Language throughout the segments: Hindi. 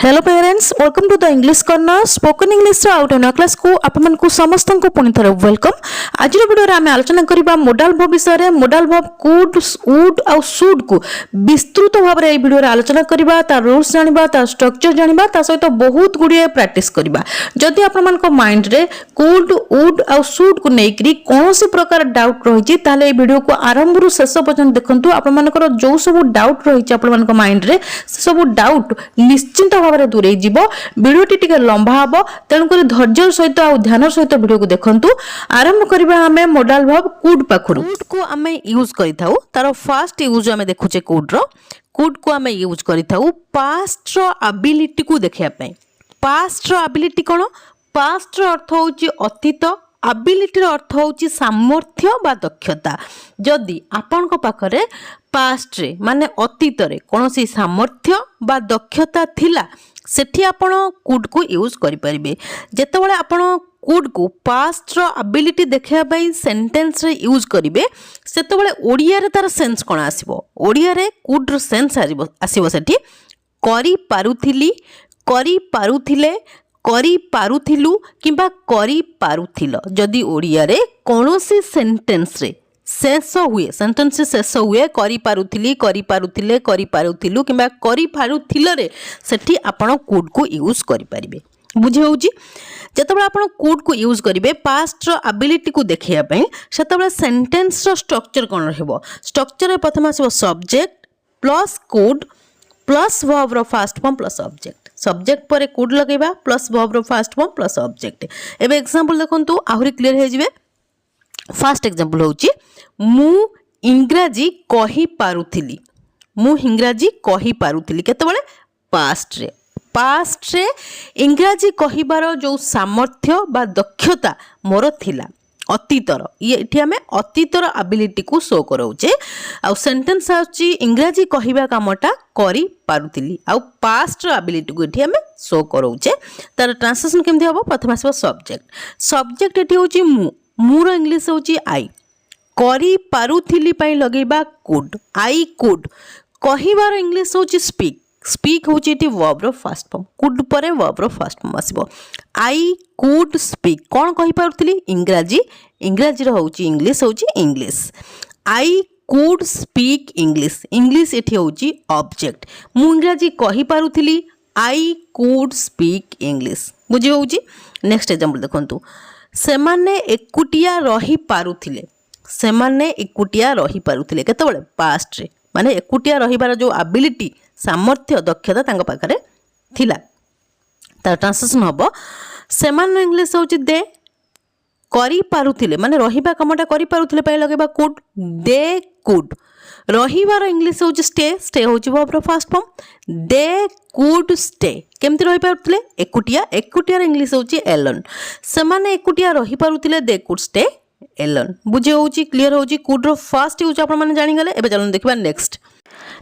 Hello parents, welcome to the English corner spoken English आउट एन क्लास को आपण को समस्त को पुणी थे वेलकम। आज वीडियो रे आम आलोचना करबा मोडाल वर्ब विषय। मोडाल वर्ब कुड वुड आ शुड को विस्तृत भाव में वीडियो रे आलोचना करबा, तार रूल्स जानिबा, तार स्ट्रक्चर जानिबा, ता सहित बहुत गुड़िए प्रैक्टिस करबा। जदि आपण मन को माइंड रे कुड वुड आ शुड को नेकरी कोनोसी प्रकार डाउट रहिछि ताले ए वीडियो को आरंभ रु शेष पर्यंत देखंतु। आपण मनकर जो सब डाउट रहिछि आपण मन को माइंड रे सब डाउट निश्चिंत भाव में दूरे जीव। वीडियोटी टिके लंबा हम, तेणुक धैर्य सहित आ ध्यान सहित वीडियो को देखंतु। आरंभ करबा हमें मोडाल वर्ब कुड पाखरु। कुड को हमें यूज करिथाउ, तार फर्स्ट यूज हमें देखुचे कुड रो। कुड को हमें यूज करिथाउ पास्ट रो एबिलिटी को देखिया पई। पास्ट रो एबिलिटी कोन? पास्ट रो अर्थ होची अतीत, एबिलिटी रो अर्थ होची सामर्थ्य बा दक्षता। जदि आपन को पाखरे पास्ट रे माने अतीत रे कोनोसी सामर्थ्य बा दक्षता थिला, सेठी आपण कुड को यूज करि परिबे। जेतेबेले आपण कुड को पास्ट रो एबिलिटी देखिया पई सेंटेंस रे यूज करिवे, सेतेबेले ओडिया रे तार सेंस कोन आसीबो? ओडिया रे कुड रो सेंस आसीबो सेठी करि पारुथिली, करि पारुथिले, करि पारुथिलु किंबा करि पारुथिल। जदि ओडिया रे कोनोसी सेंटेंस रे शेष हुए, सेंटेंस शेष हुए करि पारुथिली, करि पारुथिले, करि पारुथिलु किंबा करि पारुथिल रे, सेठी आपण कुड को यूज करि परिबे। बुझे होउची? जेतेबेले आपण कुड को यूज करिवे पास्ट रो एबिलिटी को देखिया पई, सेतेबेले सेंटेंस रो स्ट्रक्चर कोन रहबो? स्ट्रक्चर रे प्रथम आसीबो subject plus could plus verb रो first form plus object. Subject पर कुड लगेबा प्लस वर्ब रो फर्स्ट फॉर्म प्लस ऑब्जेक्ट। एबे एग्जांपल देखंतु आहुरी क्लियर हे जिवे। फर्स्ट एग्जांपल होउची मु इंग्राजी कहि पारुथिली। मु इंग्राजी कहि पारुथिली केतेबेले? पास्ट रे। पास्ट रे इंग्राजी कहिबार जो सामर्थ्य बा दक्षता मोर थिला अतीतर। ये एठी हमें अतीतर एबिलिटी को शो कराउचे। आ सेंटेंस आछि इंग्राजी कहिबा कामटा करि पारुथिली, आ पास्ट एबिलिटी को एठी हमें शो कराउचे। तार ट्रांसलेशन केमथि हबो? प्रथम आसीबो सब्जेक्ट। सब्जेक्ट एठी होची मु, मुर इंग्लिश होची आई। करि पारुथिली पई लगेबा कुड, आई कुड। कहिबार इंग्लिश होची स्पीक, स्पीक होची एटी वर्ब रो फर्स्ट फॉर्म। कुड परे वर्ब रो फर्स्ट फॉर्म आसीबो। आई कुड स्पीक, कोन कहि पारुथिली? इंग्राजी। इंग्राजी रो होची इंग्लिश होची English. I could speak English, English एटी होची ऑब्जेक्ट। मु इंग्राजी कहि पारुथिली, आई कुड स्पीक इंग्लिश। बुझी होची? नेक्स्ट एग्जांपल देखंतु सेमाने एकुटिया रही पारुथिले। सेमाने एकुटिया रही पारुथिले केतेबेले? पास्ट रे। माने एकुटिया रहिबार जो एबिलिटी सामर्थ्य दक्षता तांग पाखरे थिला। तार ट्रांसलेशन हबो सेमान इंग्लिश होची दे करि पारुथिले, माने रहिबा कामटा करि पारुथिले पय लगेबा कुड, दे कुड। रहिबार इंग्लिश होची स्टे, स्टे होची वर्ब रो first form. They could stay. केमति रहि पारुथिले? एकुटिया। एकुटियार इंग्लिश होची एलोन। सेमाने एकुटिया रहि पारुथिले, दे कुड स्टे एलोन। बुझे होची? क्लियर होची? कुड रो फर्स्ट यूज आपण माने जानि गले। एबे चलन देखबा नेक्स्ट।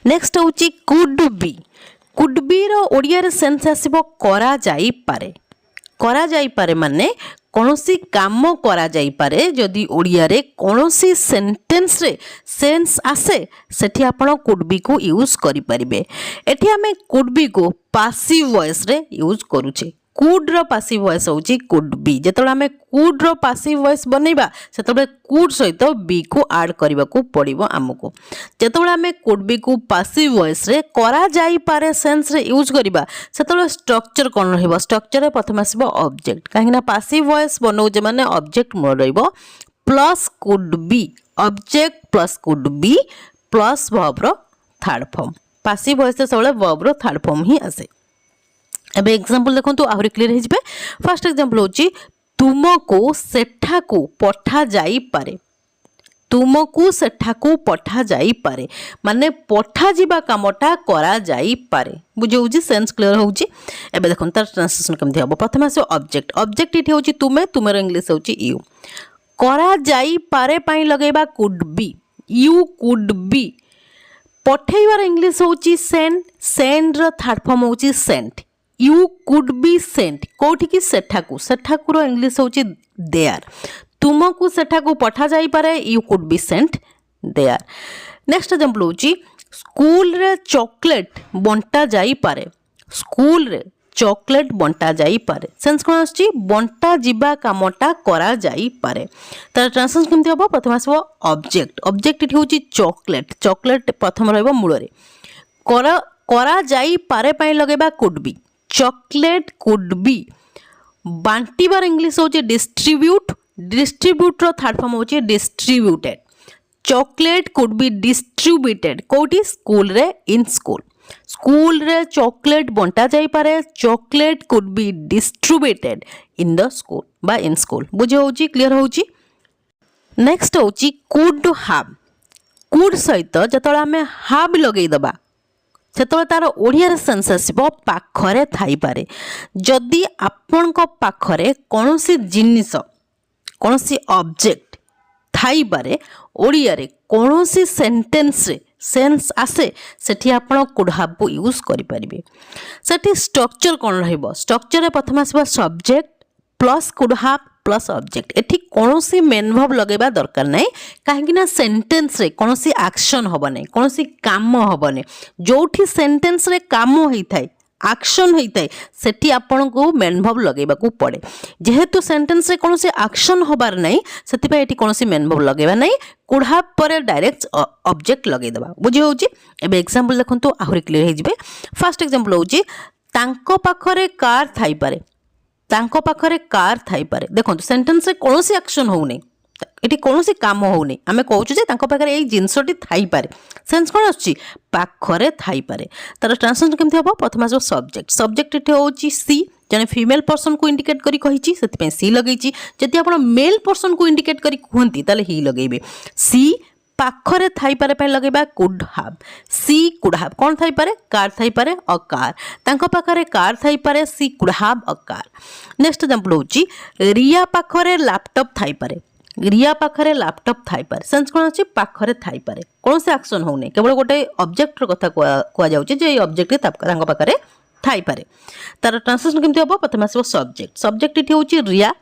नेक्स्ट होची कुड बी। कुड बी रो ओडिया रे सेंस आसीबो करा जाई पारे। करा जाई पारे माने कोनोसी काम करा जाई पारे। जदि ओडिया रे कोनोसी सेंटेंस रे सेंस आसे, सेठी आपण कुड बी को यूज करि परिबे। एठी हमें कुड बी को पासिव वॉइस रे यूज करूचे। कुड रो पासिव वॉइस होची कुड बी। जेतबेले हमें कुड रो पासिव वॉइस बनेबा, सेतबेले कुड सहित बी को ऐड करबा को पड़िबो हमको। जेतबेले हमें कुड बी को पासिव वॉइस रे करा जाई पारे सेंस रे यूज करबा, सेतबेले स्ट्रक्चर कोन रहइबो? स्ट्रक्चर रे प्रथम आसीबो ऑब्जेक्ट। काहेकि पासिव वॉइस बनौजे माने ऑब्जेक्ट मोर रहइबो plus could be. Object plus could be plus verb रो थर्ड फॉर्म। पासिव वॉइस से सबले वर्ब रो थर्ड फॉर्म ही आसे। एबे एग्जांपल देखंतु आहुरी क्लियर हे जिवे। फर्स्ट एग्जांपल होची तुमको सेठाकू पठा जाई पारे। तुमको सेठाकू पठा जाई पारे माने पठा जिबा कामटा करा जाई पारे। बुझे होची? सेंस क्लियर होची? एबे देखन तार ट्रांसलेशन केमथि हबो? प्रथम आसे ऑब्जेक्ट। ऑब्जेक्ट इठी होची तुमे, तुमेर इंग्लिश होची यू। करा जाई पारे पई लगेबा could be, you could be. पठेइबार इंग्लिश होची सेंड, सेंड रो थर्ड फॉर्म होची sent. You could be sent कोठी की? सेठाकू। सेठाकू रो इंग्लिश होची देयर। तुमको सेठाकू पठा जाई पारे, you could be sent there. Next example होची स्कूल रे चॉकलेट बंटा जाई पारे। स्कूल रे चॉकलेट बंटा जाई पारे सेंस कोन आछि बंटा जिबा कामटा करा जाई पारे तार ट्रांसलेशन केमति हबो प्रथम आसबो ऑब्जेक्ट ऑब्जेक्ट इठी होची चॉकलेट चॉकलेट प्रथम रहबो मूल रे करा जाई पारे पई लगेबा could be chocolate could be बांटीबार इंग्लिश होची डिस्ट्रीब्यूट डिस्ट्रीब्यूट रो थर्ड फॉर्म होची distributed chocolate could be distributed कोठी स्कूल रे इन स्कूल स्कूल रे चॉकलेट बंटा जाई पारे chocolate could be distributed in the school बा इन स्कूल बुझे होची क्लियर होची नेक्स्ट होची कुड हैव कुड सहित जतले हमें हैव लगेई दबा सेतବେଳେ तार ओडिया सेंस आसीबो पाखरे थाई पारे जदि आपनको पाखरे कोनोसी जिनिस कोनोसी ऑब्जेक्ट थाई पारे ओडिया रे कोनोसी सेंटेंस रे सेंस आसे सेठी आपण कुड हैव को यूज करि परिबे सेठी स्ट्रक्चर कोन रहइबो स्ट्रक्चर रे प्रथम आसीबो subject plus could have plus object एठी कोनोसी मेन वर्ब लगेबा दरकार नै काहेकि ना सेंटेंस रे कोनोसी एक्शन होबो नै कोनोसी काम होबो नै जोठी सेंटेंस रे काम होई थाए एक्शन होई थाए सेठी आपण को मेन वर्ब लगेबा को पड़े जेहेतु सेंटेंस रे कोनोसी एक्शन होबार नै सेति पे एठी कोनोसी मेन वर्ब लगेबा नै कुड हैव पर डायरेक्ट ऑब्जेक्ट लगेई दबा बुझी होउची एबे एग्जांपल देखंतु आहुरी क्लियर हे जिवे फर्स्ट एग्जांपल होउची तांको पाखरे कार थाई पारे तांको पाखरे कार थाई पारे देखंतु सेंटेंस रे कोनोसी एक्शन हो नै एठी कोनोसी काम हो नै हमें कहूछु जे तांको पाखरे एई जिंसटी थाई पारे सेंस कोन आछि पाखरे थाई पारे तार ट्रांसलेशन केमथि हबो प्रथम आसो सब्जेक्ट सब्जेक्ट एठी होउची सी जने फीमेल पर्सन को इंडिकेट करी कहिची सेति पे सी लगेची जति आपण मेल पर्सन को इंडिकेट करी कहंती ताले ही लगेबे सी पाखरे थाई पारे पे लगेबा could have she could have कोन थाई पारे कार थाई पारे अ कार तांको पाखरे कार थाई पारे she could have a car next example होची रिया पाखरे लैपटॉप थाई पारे रिया पाखरे लैपटॉप थाई पारे सेंस कोन अछि पाखरे थाई पारे कोन से एक्शन हो नै केवल गोटे ऑब्जेक्ट रो कथा कोआ जाउची जे ऑब्जेक्ट तांको पाखरे थाई पारे तार ट्रांसलेशन केमति हबो प्रथम आसबो सब्जेक्ट सब्जेक्ट इठी होची रिया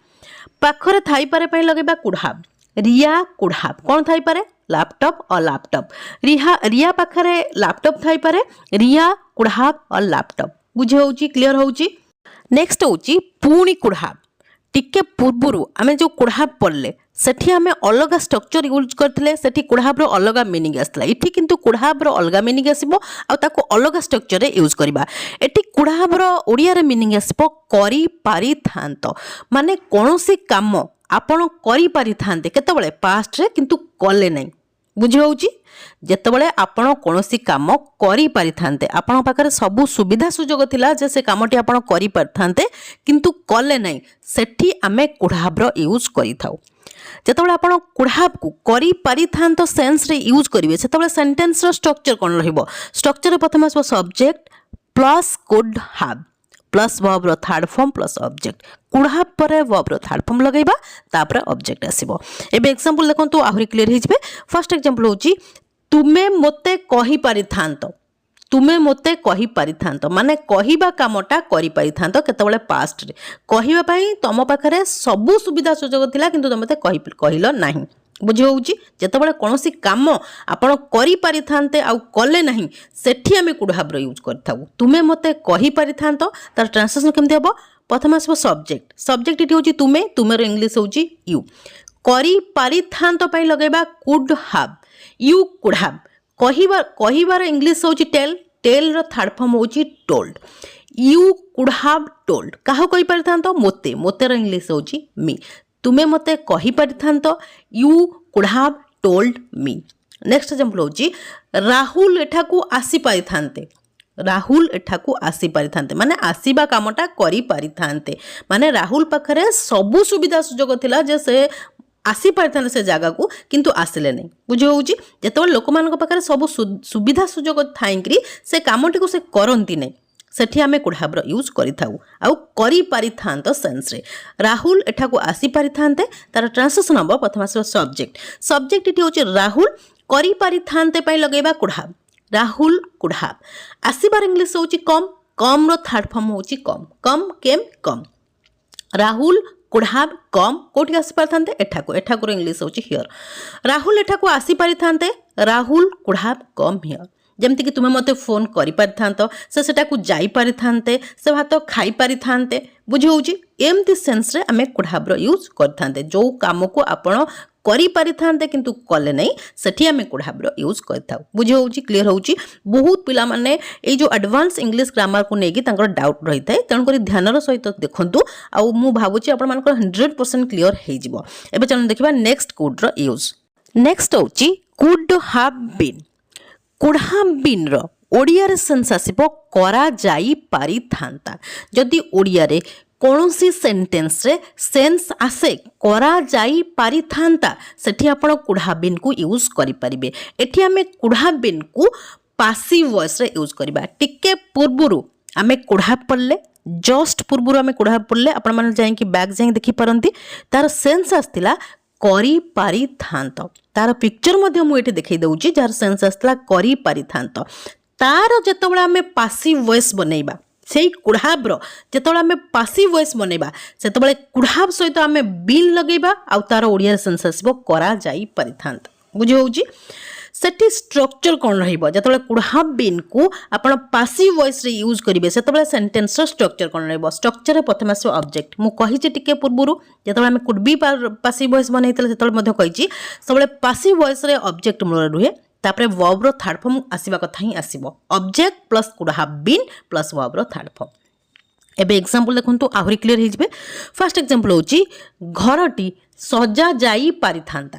पाखरे थाई पारे पे लगेबा could have Riya could have कोन थाई पारे लैपटॉप और लैपटॉप रिया पाखरे लैपटॉप थाई पारे रिया कुड हैव और लैपटॉप बुझे होउची क्लियर होउची नेक्स्ट होउची पुणी कुड हैव टिके पूर्वरु आमे जो कुड हैव पढ़ले सेठी आमे अलग स्ट्रक्चर यूज करथिले सेठी कुड हैव रो अलग मीनिंग आसला इठी किंतु कुड हैव रो अलग मीनिंग आसीबो आ ताको अलग स्ट्रक्चर रे यूज करबा एठी कुड हैव रो ओडिया रे मीनिंग आसीबो करी पारि थांतो माने कोनोसी काम आपण करी पारि थांते केतबळे पास्ट रे किंतु कले नै बुझी होउची जेतबळे आपण कोनोसी काम करी पारि थांते आपण पाखरे सब सुविधा सुजोग थिला जे से कामटी आपण करी पारि थांते किंतु कले नै सेठी आमे कुड हैव रो यूज करि थाउ जेतबळे आपण कुड हैव को करी पारि थांतो सेंस रे यूज करिवे सेतबळे सेंटेंस रो स्ट्रक्चर कोन रहइबो स्ट्रक्चर रे प्रथम आसबो subject plus could have plus verb रो third form plus object could have परे वर्ब रो थर्ड फॉर्म लगेबा तापर ऑब्जेक्ट आसीबो एबे एग्जांपल देखंतु आहुरी क्लियर हे जिवे फर्स्ट एग्जांपल होची तुमे मोते कहि पारि थांतो तुमे मोते कहि पारि थांतो माने कहिबा कामटा करि पारि थांतो केतबळे पास्ट रे कहिबा पई तम पाखरे सब सुविधा सुजोग थिला किंतु तमते कहिलो नाही बुझे होउची जेतबळे कोनोसी काम आपण करि पारि थांते आ कले नाही सेठी आमे कुड हैव रो यूज करथाउ तुमे मोते कहि पारि थांतो तार ट्रांसलेशन केमते हबो प्रथम आसबो सब्जेक्ट सब्जेक्ट इठी होची तुमे तुमेर इंग्लिश होची यू करि पारि थांतो पई लगेबा could have you could have कहिबार इंग्लिश होची टेल टेल रो थर्ड फॉर्म होची told you could have told काहो कहि पारि थांतो मोते मोतेर इंग्लिश होची मी तुमे मते कहि पारि थांतो you could have told me next example होची राहुल एठाकू आसी पारि थांते राहुल एठाकू आसी पारि थांते माने आसीबा कामटा करि पारि थांते माने राहुल पाखरे सब सुविधा सुजोग थिला जे से आसी पारि थांते से जगह को किंतु आसिले नै बुझे होउची जेतबे लोक मान पाखरे सब सुविधा सुजोग थाइंकरी से कामटी को से करंती नै सेठी आमे कुड हैव रो यूज करि थाउ आ करि पारि थांतो सेंस रे राहुल एठाकू आसी पारि थांते तार ट्रांसलेशन हबो प्रथम सब्जेक्ट सब्जेक्ट इठी होची राहुल करि पारि थांते पई लगेबा could have Rahul could have आसीबार इंग्लिश होची कम कम रो थर्ड फॉर्म होची come come came come Rahul could have come कोठी आसी पारि थांते एठाकू एठाकू रो इंग्लिश होची हियर राहुल एठाकू आसी पारि थांते Rahul could have come here जमती कि तुम्हें मते फोन करि परिथांत से सेटा को जाई परिथांते से भात खाई परिथांते बुझी होउची एमती सेंस रे आमे कुड हैव रो यूज करथांते जो काम को आपण करि परिथांते किंतु कले नहीं सेठी आमे कुड हैव रो यूज करथाउ बुझी होउची क्लियर होउची बहुत पिला माने ए जो एडवांस इंग्लिश ग्रामर को नेकी तांकर डाउट रही थाए तेणु करी ध्यान रो सहित देखंतु आ मु भाबुची आपण मानकर 100% क्लियर हे जिवो एबे चलन देखिबा नेक्स्ट कुड रो यूज नेक्स्ट होउची could have been could have been रो ओडिया रे सेंस आसीबो करा जाई पारि थांता जदि ओडिया रे कौनसी सेंटेंस रे सेंस आसे करा जाई पारि थांता सेठी आपण कुड हैव बीन को यूज करि परिबे एठी हमें कुड हैव बीन को पासिव वॉइस रे यूज करबा टिके पूर्वरु हमें कुड हैव पड़ले जस्ट पूर्वरु हमें कुड हैव पड़ले आपण माने जाय कि बैक जाय देखि परंती तार सेंस आस्तिला करी पारि थांत तार पिक्चर मध्य मु एठी देखै दउची जार सेंस आस्तिला करी पारि थांत तार जेतबेला हमें पासिव वॉइस बनेइबा सेई कुड हैव रो जेतबेला हमें पासिव वॉइस बनेइबा सेतबेले कुड हैव सहित हमें बीन लगेबा आ तार ओडिया सेंस आसीबो करा जाई पारि थांत बुझी होउची सेठी स्ट्रक्चर कौन रहिबो जेतबेले कुड हैव बीन को आपण पासिव वॉइस रे यूज करिवे सेतबेले सेंटेंस रो स्ट्रक्चर कौन रहिबो स्ट्रक्चर रे प्रथम आसो ऑब्जेक्ट मु कहिछि टिके पूर्वरु जेतबेले हम कुड बी पासिव वॉइस बनेइतले सेतबेले मध्य कहिछि सबले पासिव वॉइस रे ऑब्जेक्ट मूल रुहे तापरे वर्ब रो थर्ड फॉर्म आसीबा कथा ही आसीबो object plus could have been plus verb रो थर्ड फॉर्म एबे एग्जांपल देखंतु आहुरी क्लियर हे जिवे फर्स्ट एग्जांपल होची घरटी सजा जाई पारिथांता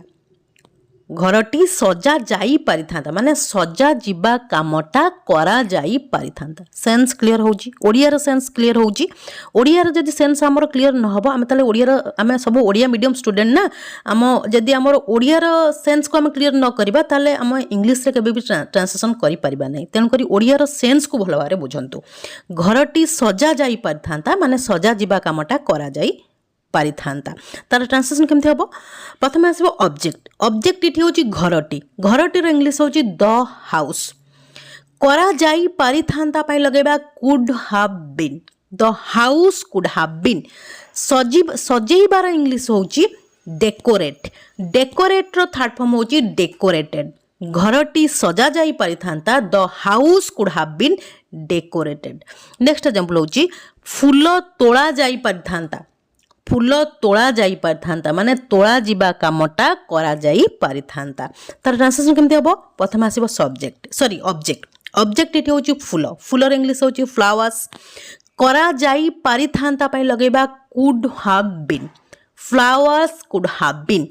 घरटी सजा जाई पारिथांता माने सजा जिबा कामटा करा जाई पारिथांता सेंस क्लियर होची ओडिया रो सेंस क्लियर होची ओडिया रो जदी सेंस हमर क्लियर न हबो हम ताले ओडिया रो हम सब ओडिया मीडियम स्टूडेंट ना हम जदी हमर ओडिया रो सेंस को हम क्लियर न करबा ताले हम इंग्लिश रे केबे भी ट्रांसलेशन करि परिबा नै तेन करी ओडिया रो सेंस को भलो बारे बुझंतु घरटी सजा जाई पारिथांता माने सजा जिबा कामटा करा जाई पारिथांता तार ट्रांसलेशन केमथि हबो प्रथम आसीबो ऑब्जेक्ट ऑब्जेक्ट इठी होची घरटी घरटी रो इंग्लिश होची द हाउस करा जाई पारिथांता पय लगेबा could have been the house could have been सजेइबार इंग्लिश होची डेकोरेट डेकोरेट रो थर्ड फॉर्म होची डेकोरेटेड घरटी सजा जाई पारिथांता the house could have been decorated next example होची फूल तोळा जाई पारिथांता फूल तोड़ा जाई पारिथांता माने तोड़ा जिबा कामटा करा जाई पारिथांता तार ट्रांसलेशन केमते हबो प्रथम आसीबो सब्जेक्ट सॉरी ऑब्जेक्ट ऑब्जेक्ट इठी होची फूल फूलर इंग्लिश होची फ्लावर्स करा जाई पारिथांता पय लगेबा could have been flowers could have been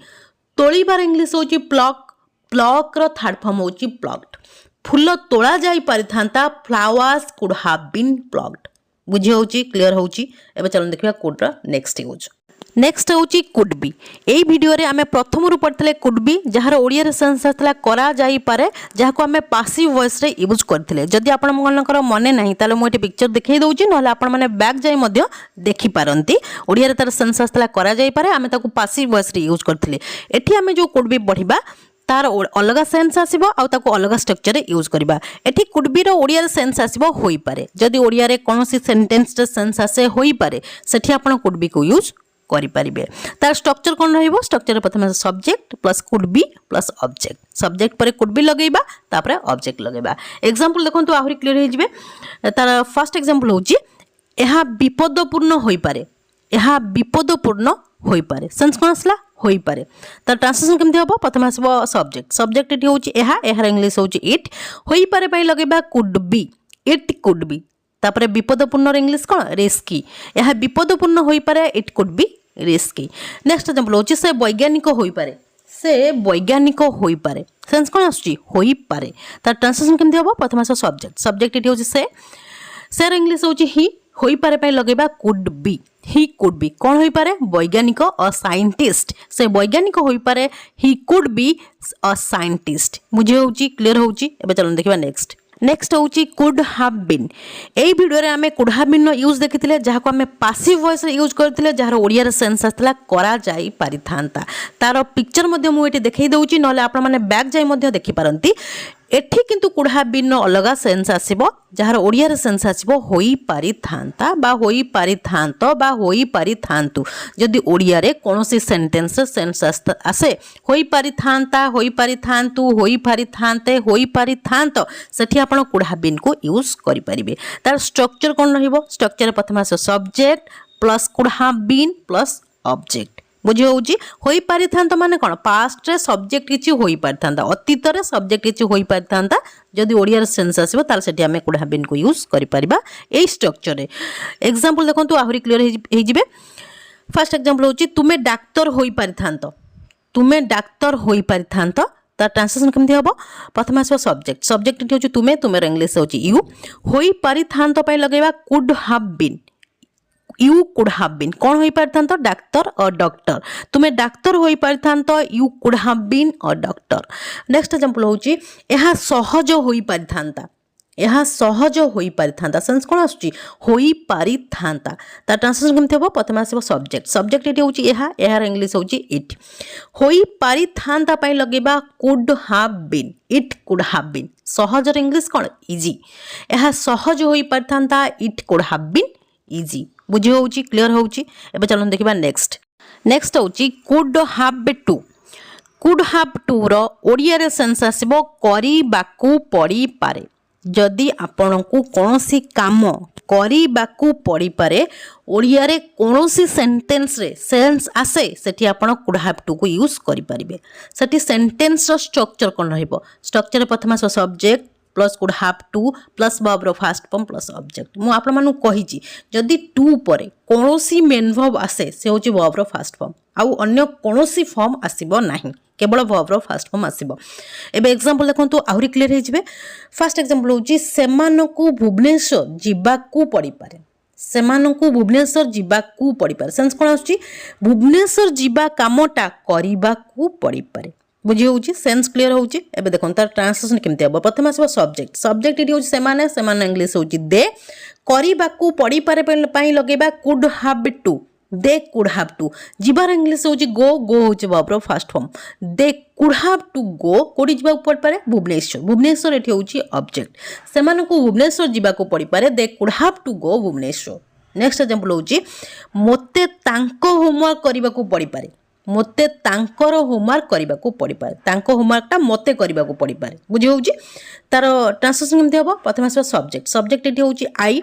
तोळीबार इंग्लिश होची प्लक प्लक रो थर्ड फॉर्म होची प्लक्ड फूल तोड़ा जाई पारिथांता flowers could have been plucked बुझी होची क्लियर होची एबे चलन देखिबा कोड रो नेक्स्ट यूज नेक्स्ट होची कुड बी एई वीडियो रे हमें प्रथम रु पढ़थले कुड बी जहार ओडिया रे सेंस आथला करा जाई पारे जहा को हमें पासिव वॉइस रे यूज करथले जदि आपण मनकर मने नाही ताले मो एटी पिक्चर देखै दउची नहले आपण माने बैक जाई मध्य देखि पारंती ओडिया रे तार सेंस आथला करा जाई पारे हमें ताको पासिव वॉइस रे यूज करथले एठी हमें जो कुड बी पढ़िबा तार अलग सेंस आसीबो आ ताको अलग स्ट्रक्चर रे यूज करबा एठी कुड बी रो ओडिया रे सेंस आसीबो होई पारे जदि ओडिया रे कोनोसी सेंटेंस रे सेंस आसे होई पारे सेठी आपण कुड बी को यूज करि परिबे तार स्ट्रक्चर कोन रहइबो स्ट्रक्चर रे प्रथम subject plus could be plus object subject पर कुड बी लगेबा तापरे ऑब्जेक्ट लगेबा एग्जांपल देखंतु आहुरी क्लियर हे जिवे तार फर्स्ट एग्जांपल होची एहा विपदपूर्ण होई पारे एहा विपदपूर्ण होई पारे सेंस कोन आसला होई पारे तार ट्रांसलेशन केमथि हबो प्रथम आसबो सब्जेक्ट सब्जेक्ट इठी होची एहा एहार इंग्लिश होची इट होई पारे पय लगेबा could be it could be तापरे विपदपूर्ण इंग्लिश कोन रिस्की एहा विपदपूर्ण होई पारे it could be risky next example होची से वैज्ञानिक होई पारे से वैज्ञानिक होई पारे सेंस कोन आसची होई पारे तार ट्रांसलेशन केमथि हबो प्रथम आसो सब्जेक्ट सब्जेक्ट इठी होची से इंग्लिश होची ही होई पारे पय लगेबा could be he could be कौन होई पारे वैज्ञानिक अ साइंटिस्ट से वैज्ञानिक होई पारे he could be a scientist मुझे होची क्लियर होची एबे चलन देखिबा नेक्स्ट नेक्स्ट होची कुड हैव बीन एई वीडियो रे हमें कुड हैव बीन नो यूज देखिथिले जहा को हमें पासिव वॉइस रे यूज करथिले जहार ओडिया रे सेंस आथला करा जाई पारिथांता तार पिक्चर मध्ये मु एटी देखै दउची नले आपण माने बैक जाई मध्ये देखि पारंती एठी किंतु कुड हैव बीन अलगा सेंस आसीबो जहार ओडिया रे सेंस आसीबो होई पारि थांता बा होई पारि थांतो बा होई पारि थांतु। जदि ओडिया रे कोनोसी सेंटेंस रे सेंस आसे होई पारि थांता होई पारि थांतु होई पारि थांते होई पारि थांतो सेठी आपण कुड हैव बीन को यूज करि परिबे। तार स्ट्रक्चर कोन रहिबो स्ट्रक्चर प्रथम आसे subject plus could have been plus object बुझी होउची होई पारि थांता माने कोन पास्ट रे सब्जेक्ट किछि होई पारि थांता अतीत रे सब्जेक्ट किछि होई पारि थांता जदि ओडिया रे सेंस आसीबो तार सेठी हमें कुड हैव बीन को यूज करि परिबा एई स्ट्रक्चर रे। एग्जांपल देखंतु आहुरी क्लियर हे जिवे। फर्स्ट एग्जांपल होउची तुमे डाक्टर होई पारि थांतो तुमे डाक्टर होई पारि थांतो तार ट्रांसलेशन केमथि हबो प्रथम आसबो सब्जेक्ट सब्जेक्ट इति होची तुमे तुमेर इंग्लिश होची यू होई पारि थांतो पय लगेबा could have been you could have been कौन होई पारथांतो डाक्टर और डॉक्टर तुमे डाक्टर होई पारथांतो यू कुड हैव बीन और डॉक्टर। नेक्स्ट एग्जांपल होची एहा सहज होई पारथांता एहा सहज होई पारथांता सेंस कोन आसुची होई पारिथांता ता ट्रांसलेशन केमथि हबो प्रथम आसीबो सब्जेक्ट सब्जेक्ट इति होची एहा एहार इंग्लिश होची इट होई पारिथांता पय लगेबा could have been it could have been सहज रे इंग्लिश कोन इजी एहा सहज होई पारथांता it could have been easy बुझी होउची क्लियर होउची। एबे चलन देखिबा नेक्स्ट होउची कुड हैव टू रो ओडिया रे सेंस आसीबो करिबाकू पड़ी पारे जदि आपनकू कोनोसी काम करिबाकू पड़ी पारे ओडिया रे कोनोसी सेंटेंस रे सेंस आसे सेठी आपण कुड हैव टू को यूज करि परिबे। सेठी सेंटेंस रो स्ट्रक्चर कोन रहइबो स्ट्रक्चर प्रथम आसो subject plus could have to plus verb रो फास्ट फॉर्म प्लस ऑब्जेक्ट मु आपण मानु कहिची जदि टू परे कोनोसी मेन वर्ब आसे से होची वर्ब रो फास्ट फॉर्म आउ अन्य कोनोसी फॉर्म आसीबो नाही केवल वर्ब रो फास्ट फॉर्म आसीबो। एबे एग्जांपल देखंतु आहुरी क्लियर हे जिवे। फर्स्ट एग्जांपल होची सेमानकू भुवनेश्वर जिबाकू पड़ी पारे सेमानकू भुवनेश्वर जिबाकू पड़ी पारे सेंस कोन आछी भुवनेश्वर जिबा कामटा करिबाकू पड़ी पारे बुझी होउची सेंस क्लियर होउची। एबे देखन तार ट्रांसलेशन केमते हबो प्रथम आसीबो सब्जेक्ट इति होउची सेमाने इंग्लिश होउची दे करिबाकू पड़ी पारे पई लगेबा could have to they could have to जिबार इंग्लिश होउची गो होउची वर्ब रो first form they could have to go कोडी जिबा पड़ पारे भुवनेश्वर एठी होउची ऑब्जेक्ट सेमानकू भुवनेश्वर जिबाकू पड़ी पारे they could have to go Bhubaneswar. Next example होउची मोते तांको होमवर्क करिबाकू पड़ी पारे मोते तांकर होमवर्क करिबाकू पड़ी पारे तांको होमवर्कटा मोते करिबाकू पड़ी पारे बुझी होउची। तार ट्रांसलेशन केमते हबो प्रथम आसबो सब्जेक्ट एठी होउची आई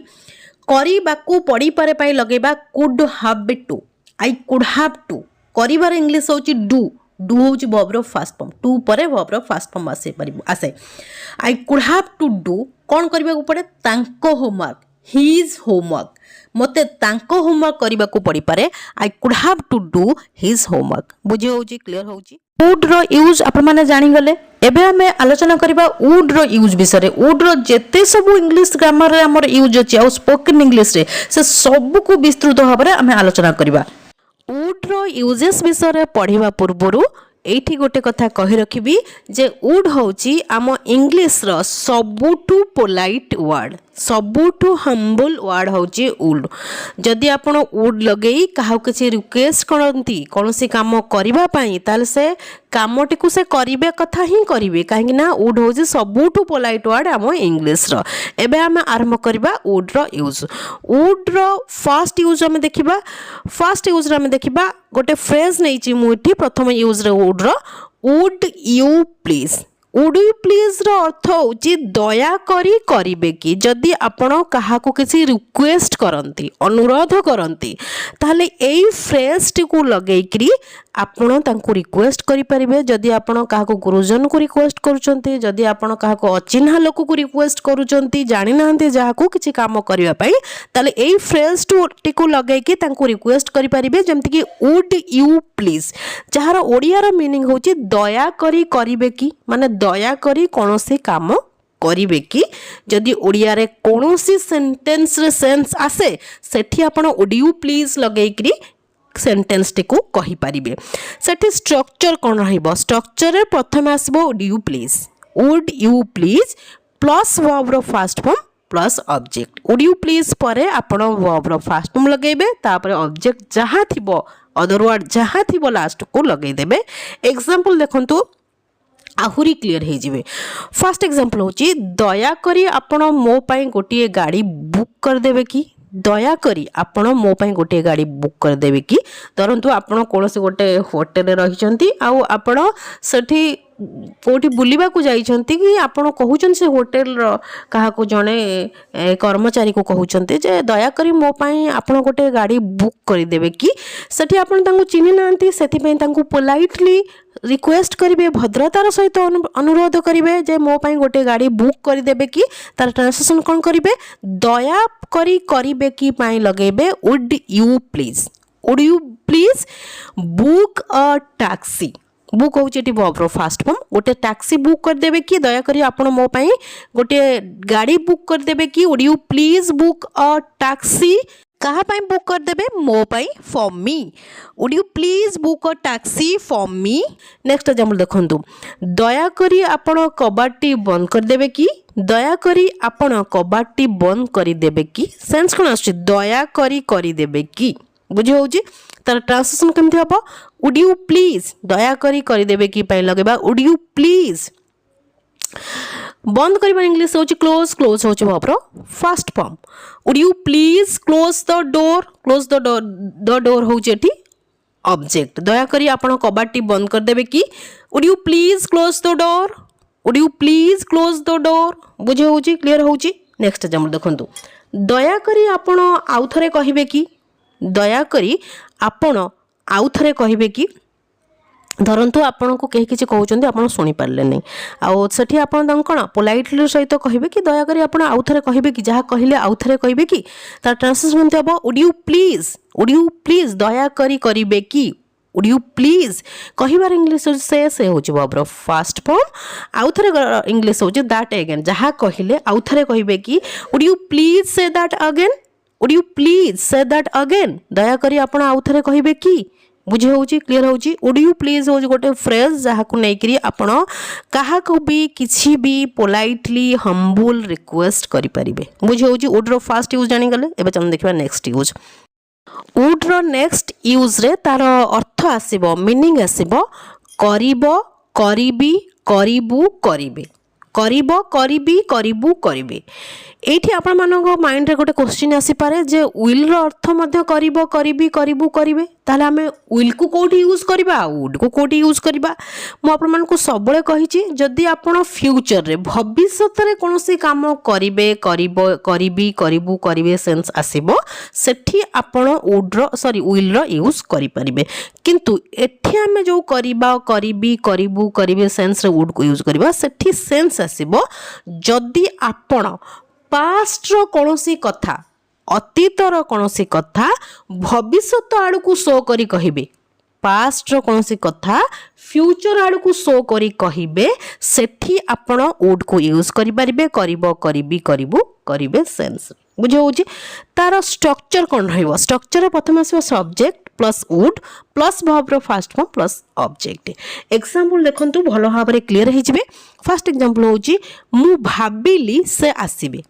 करिबाकू पड़ी पारे पई लगेबा could have to I could have to करिबार इंग्लिश होउची डू होउची वर्ब रो फास्ट फॉर्म टू परे वर्ब रो फास्ट फॉर्म आसे I could have to do कोन करिबाकू पड़े तांको होमवर्क हिज होमवर्क मोते तांको होमवर्क करिबाकू पड़ी पारे I could have to do his homework बुझी होउची क्लियर होउची। वुड रो यूज आपण माने जानि गले एबे हमें आलोचना करिबा वुड रो यूज विषय वुड रो जेते सब इंग्लिश ग्रामर रे हमर यूज अछि आ स्पोकन इंग्लिश रे से सब को विस्तृत भाबरे हमें आलोचना करिबा। वुड रो यूजेस विषय पढ़िबा पूर्वरु एठी गोटे कथा कहि रखिबी जे वुड होउची आम इंग्लिश रो सबुठु पोलाइट वर्ड सबुठु हम्बल वर्ड होउची वुड जदि आपण वुड लगेई काहा किछि रिक्वेस्ट करंती कोनोसी काम करिबा पई ताल से कामटी को से करिबे कथा ही करिवे काहे ना वुड होउची सबुठु पोलाइट वर्ड आम इंग्लिश रो। एबे हम आरंभ करबा वुड रो यूज फर्स्ट यूज हम देखिबा गोटे फ्रेज नैची मुठी प्रथम यूज रे वुड रो वुड यू प्लीज रो अर्थ होची दया करी करिवे कि जदि आपण काहा को किसी रिक्वेस्ट करंती अनुरोध करंती ताले एई फ्रेज टी को लगेकरी आपण तांको रिक्वेस्ट करि परिबे जदि आपण काहा को गुरुजन को रिक्वेस्ट करूचंती जदि आपण काहा को अचिन्हा लोक को रिक्वेस्ट करूचंती जानि नांती जाहा को किछि काम करिवा पई ताले एई फ्रेज टी को लगेकी तांको रिक्वेस्ट करि परिबे जेमति कि वुड यू प्लीज जहार ओडिया रो मीनिंग होची दया करी करिवे कि माने दया करी कोनोसी काम करिवे कि जदि ओडिया रे कोनोसी सेंटेंस रे सेंस आसे सेठी आपण वुड यू प्लीज लगेकरी सेंटेंस टी को कहि परिबे। सेठी स्ट्रक्चर कोन रहइबो स्ट्रक्चर रे प्रथम आसबो would you please plus verb रो first form plus object would you please परे आपण वर्ब रो फास्ट फॉर्म लगेबे तापर ऑब्जेक्ट जहा थिबो अदर वर्ड जहा थिबो लास्ट को लगै देबे। एग्जांपल देखंतु आहुरी क्लीयर हो जाए। फर्स्ट एग्जांपल होची दयाकरी आपण मो पाई गोटे गाड़ी बुक करदेवे कि, दयाकरी आपण मो पाई गोटे गाड़ी बुक करदेवे कि। धरतु आपण कौन से गोटे होटेल रही आउ आपण सेठी कोठी बुलिबा को जाइछंती कि आपण कहउछन से होटेल कहा को जणे कर्मचारी को कहउछंती जे दयाकरी मो पाई आपण गोटे गाड़ी बुक करि देबे कि। सेठी आपण तांको चिन्हि नांती सेठी पई तांको पोलाइटली रिक्वेस्ट करेंगे, भद्रतार सहित अनुरोध करेंगे जे मो पाई गोटे गाड़ी बुक करदेवे कि। तार ट्रांसलेशन कौन करेंगे, दया करी करेंगे कि पाई लगेबे would you please book a taxi. Book हूँ ये वर्ब फास्ट फॉर्म। गोटे टैक्सी बुक करदेवे कि, दयाकरी आपण मो पाई गोटे गाड़ी बुक करदेवे कि। Would you please book a taxi. कहा पाई बुक करदेवे, मो पाई, for me. Would you please book a taxi for me. Next example देखंतु, दयाकरी आपण कबाटी बंद करदेवे कि, दयाकरी आपण कबाटी बंद करदेवे कि। सेंस कोन आछी, दयाकरी करदेवे कि। बुझी होउची, तार ट्रांसलेशन केमथि हबो, वुड यू प्लीज, दयाकरी करदेवे कि पाई लगेबा वुड यू प्लीज। बंद करबा इंग्लिश होची क्लोज, क्लोज होची वर्ब रो first form. Would you please close the door, close the door होची एठी ऑब्जेक्ट। दयाकरी आपण कबाटी बंद करदेवे कि, would you please close the door, would you please close the door. बुझे होची, क्लियर होची। नेक्स्ट एग्जांपल देखंतु, दयाकरी आपण आउ थरे कहिबे कि, दयाकरी आपण आउ थरे कहिबे कि। धरतु आपण को कहीं किसी कहते आप शुणी पारे नहीं आउ से आपन कौन पोलाइटली सहित कहे कि दयाकरी आप आउ थे कहे कि जहाँ कहले आउ थे कहे कि। तार ट्रांसलेशन केमती हम, वुड यू प्लीज दयाकरी करेंगे कि। वुड यू प्लीज कहिबार इंग्लिश से होची वर्ब फास्ट फॉर्म। आउ थे इंग्लिश होची दैट अगेन, जहाँ कहले आउ थे कहे कि। Would you please say that again, would you please say that again. दयाकरी आप आउ थे कहे कि। बुझे होची, क्लियर होची। वुड यू प्लीज होची गोटे फ्रेज जहाँ को लेकर आपण क्या भी किसी भी पोलाइटली हम्बुल रिक्वेस्ट करेंगे। बुझे होची। वुड रो फास्ट यूज जानीगले। एबे चल देखिबा नेक्स्ट यूज। वुड रो नेक्स्ट यूज रे तार अर्थ आसीबो, मीनिंग आसीबो करिबो, करिबी, करिबु, करिबे। करिबो, करिबी, करिबु, करिबे। एठी आपण मानक माइंड रे गोटे क्वेश्चन आसी पारे जे विल रो अर्थ मध्य करिबो, करिबी, करिबु, करिबे। ताले हमें विल को कोठी यूज करबा, वुड को कोठी यूज करबा। मो आपण मानक सबले कहिची जदी आपण फ्यूचर रे भविष्यत रे कोनोसी काम करिबे, करिबो, करिबी, करिबु, करिबे सेंस आसीबो, सेठी आपण वुड रो विल रो यूज करि परिबे। किंतु एठी हमें जो करिबा, करिबी, करिबु, करिबे सेंस रे वुड को यूज करबा, सेठी सेंस आसीबो जदी आपण पास्ट रो कोनोसी कथा, अतीतर कोनोसी कथा भविष्यत आड़ को शो करी कहिबे। पास्ट रो कोनोसी कथा फ्यूचर आड़ को शो करी कहिबे, सेठी आपण वुड को यूज करि परिबे। करिबो, करिबी, करिबु, करिबे सेंस। बुझे होची। तार स्ट्रक्चर कोन रहइबो, स्ट्रक्चर प्रथम आसीबो subject plus would plus verb रो first form plus object. Example देखंतु भलो भाबरे क्लियर हे जिवे। फर्स्ट एग्जांपल होची मु भाबिली से आसीबे।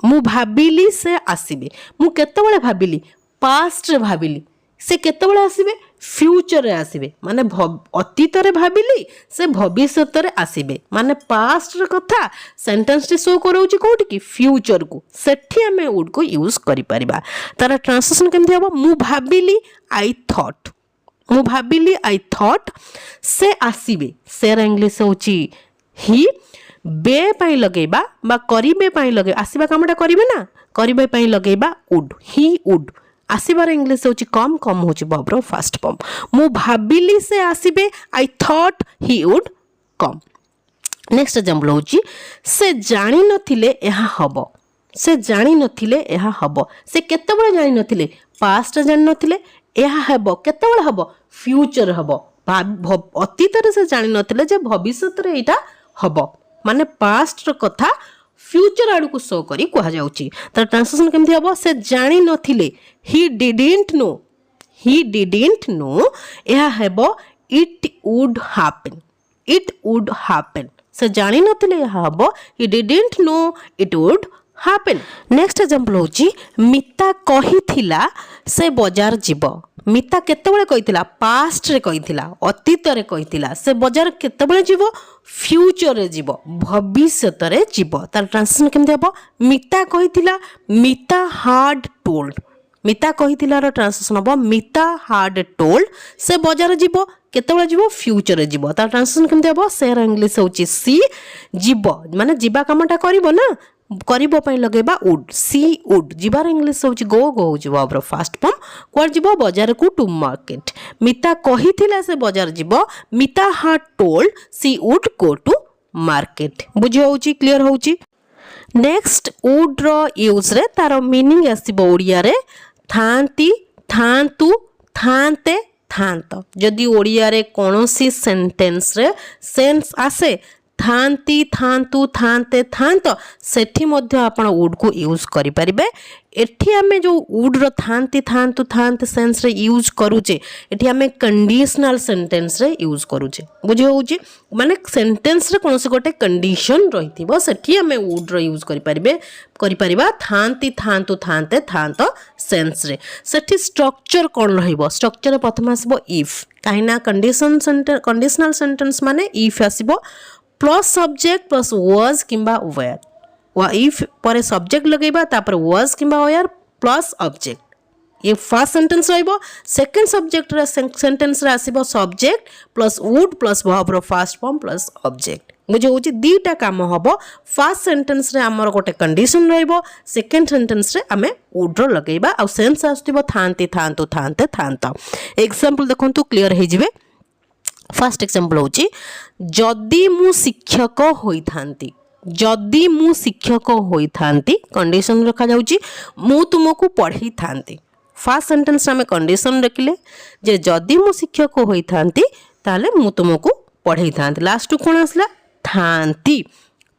मु भाबिली से आसीबे। मु केतेबेले भाबिली, पास्ट रे भाबिली। से केतेबेले आसीबे, फ्यूचर रे आसीबे। माने अतीत रे भाबिली, से भविष्यत रे आसीबे। माने पास्ट रे कथा सेंटेंस टी शो करौची कोठी की, फ्यूचर को। सेठी हमें वुड को यूज करि परिबा। तार ट्रांसलेशन केमथि हबो, मु भाबिली आई थॉट। मु भाबिली आई थॉट से आसीबे। से रे इंग्लिश होची ही। बे पाई लगेबा बा करिबे पाई लगे आसीबा कामटा करिबे ना, करिबे पाई लगेबा वुड, ही वुड। आसीबार इंग्लिश होची कम, कम होची वर्ब रो फास्ट फॉर्म। मु भाबिली से आसीबे, I thought he would come. Next example होची से जानि नथिले एहा हबो। से जानि नथिले एहा हबो। से केतेबेले जानि नथिले, पास्ट जानि नथिले, एहा हबो केतेबेले हबो, फ्यूचर हबो। अतीत रे से जानि नथिले जे भविष्यत रे एटा हबो। माने पास्ट कथा फ्यूचर आड़ को शो करी कहा जाउची। तार ट्रांसलेशन केमथि हबो, से जानि नथिले, he didn't know. He didn't know एहा हेबो it would happen. It would happen. से जानि नथिले एहा हबो he didn't know it would happen. Next example होची मिता कहिथिला से बाजार जीव। मिता केतेबेले कहिथिला पास्ट रे कहिथिला अतीत रे कहिथिला से बजार केतेबेले जीवो फ्यूचर रे जीवो भविष्यत रे जीवो तार ट्रांसलेशन केमते हबो मिता कहिथिला मिता हार्ड टोल्ड मिता कहिथिला रो ट्रांसलेशन हबो मिता हार्ड टोल्ड से बजार जीवो केतेबेले जीवो फ्यूचर रे जीवो तार ट्रांसलेशन केमते हबो सेर इंग्लिश होची सी जीवो माने जीवा कामटा करिवो ना करिबो पई लगेबा वुड सी वुड जीवार इंग्लिश होची गो गो होची वर्ब फास्ट फॉर्म क्वार जीवो बाजार को टू मार्केट मिता कहिथिला से बाजार जीवो मिता had told she would go to market बुझी होची क्लियर होची नेक्स्ट वुड रो यूज रे तार मीनिंग आसीबो ओडिया रे थांती थांतु थांते थांत जदि ओडिया रे कोनोसी सेंटेंस रे सेंस आसे थांती थांतु थांते थांत सेठी मध्य आपण वुड को यूज करि परिबे एठी हमें जो वुड रो थांती थांतु थांते सेंस रे यूज करूचे एठी हमें कंडीशनल सेंटेंस रे यूज करूचे बुझे होउची माने सेंटेंस रे कोनोसी गोटे कंडीशन रहिथिबो सेठी हमें वुड रो यूज करि परिबा थांती थांतु थांते थांत सेंस रे सेठी स्ट्रक्चर कोन रहिबो स्ट्रक्चर रे प्रथम आसीबो इफ काइना कंडीशनल सेंटेंस माने इफ आसीबो प्लस सब्जेक्ट प्लस वाज किंबा वेयर वा इफ पर सब्जेक्ट लगेबा तापर वाज किंबा वेयर प्लस ऑब्जेक्ट ये फर्स्ट सेंटेंस रहिबो सेकंड सब्जेक्ट रे सेंटेंस रे आसीबो subject plus would plus verb रो फर्स्ट फॉर्म प्लस ऑब्जेक्ट मुझे होची दीटा काम हबो फर्स्ट सेंटेंस रे हमर गोटे कंडीशन रहिबो सेकंड सेंटेंस रे हमें वुड रो लगेबा आ सेंस आस्तिबो थांती थांतु थांते थांता एग्जांपल देखंतु क्लियर हे जिवे फर्स्ट एग्जांपल होची जदि मु शिक्षक होइथांती जदि मु शिक्षक होइथांती कंडीशन रखा जाउची मु तुमको पढ़ी थांती फर्स्ट सेंटेंस में कंडीशन रखिले जे जदि मु शिक्षक होइथांती ताले मु तुमको पढ़ी थांती लास्ट कोन आसला थांती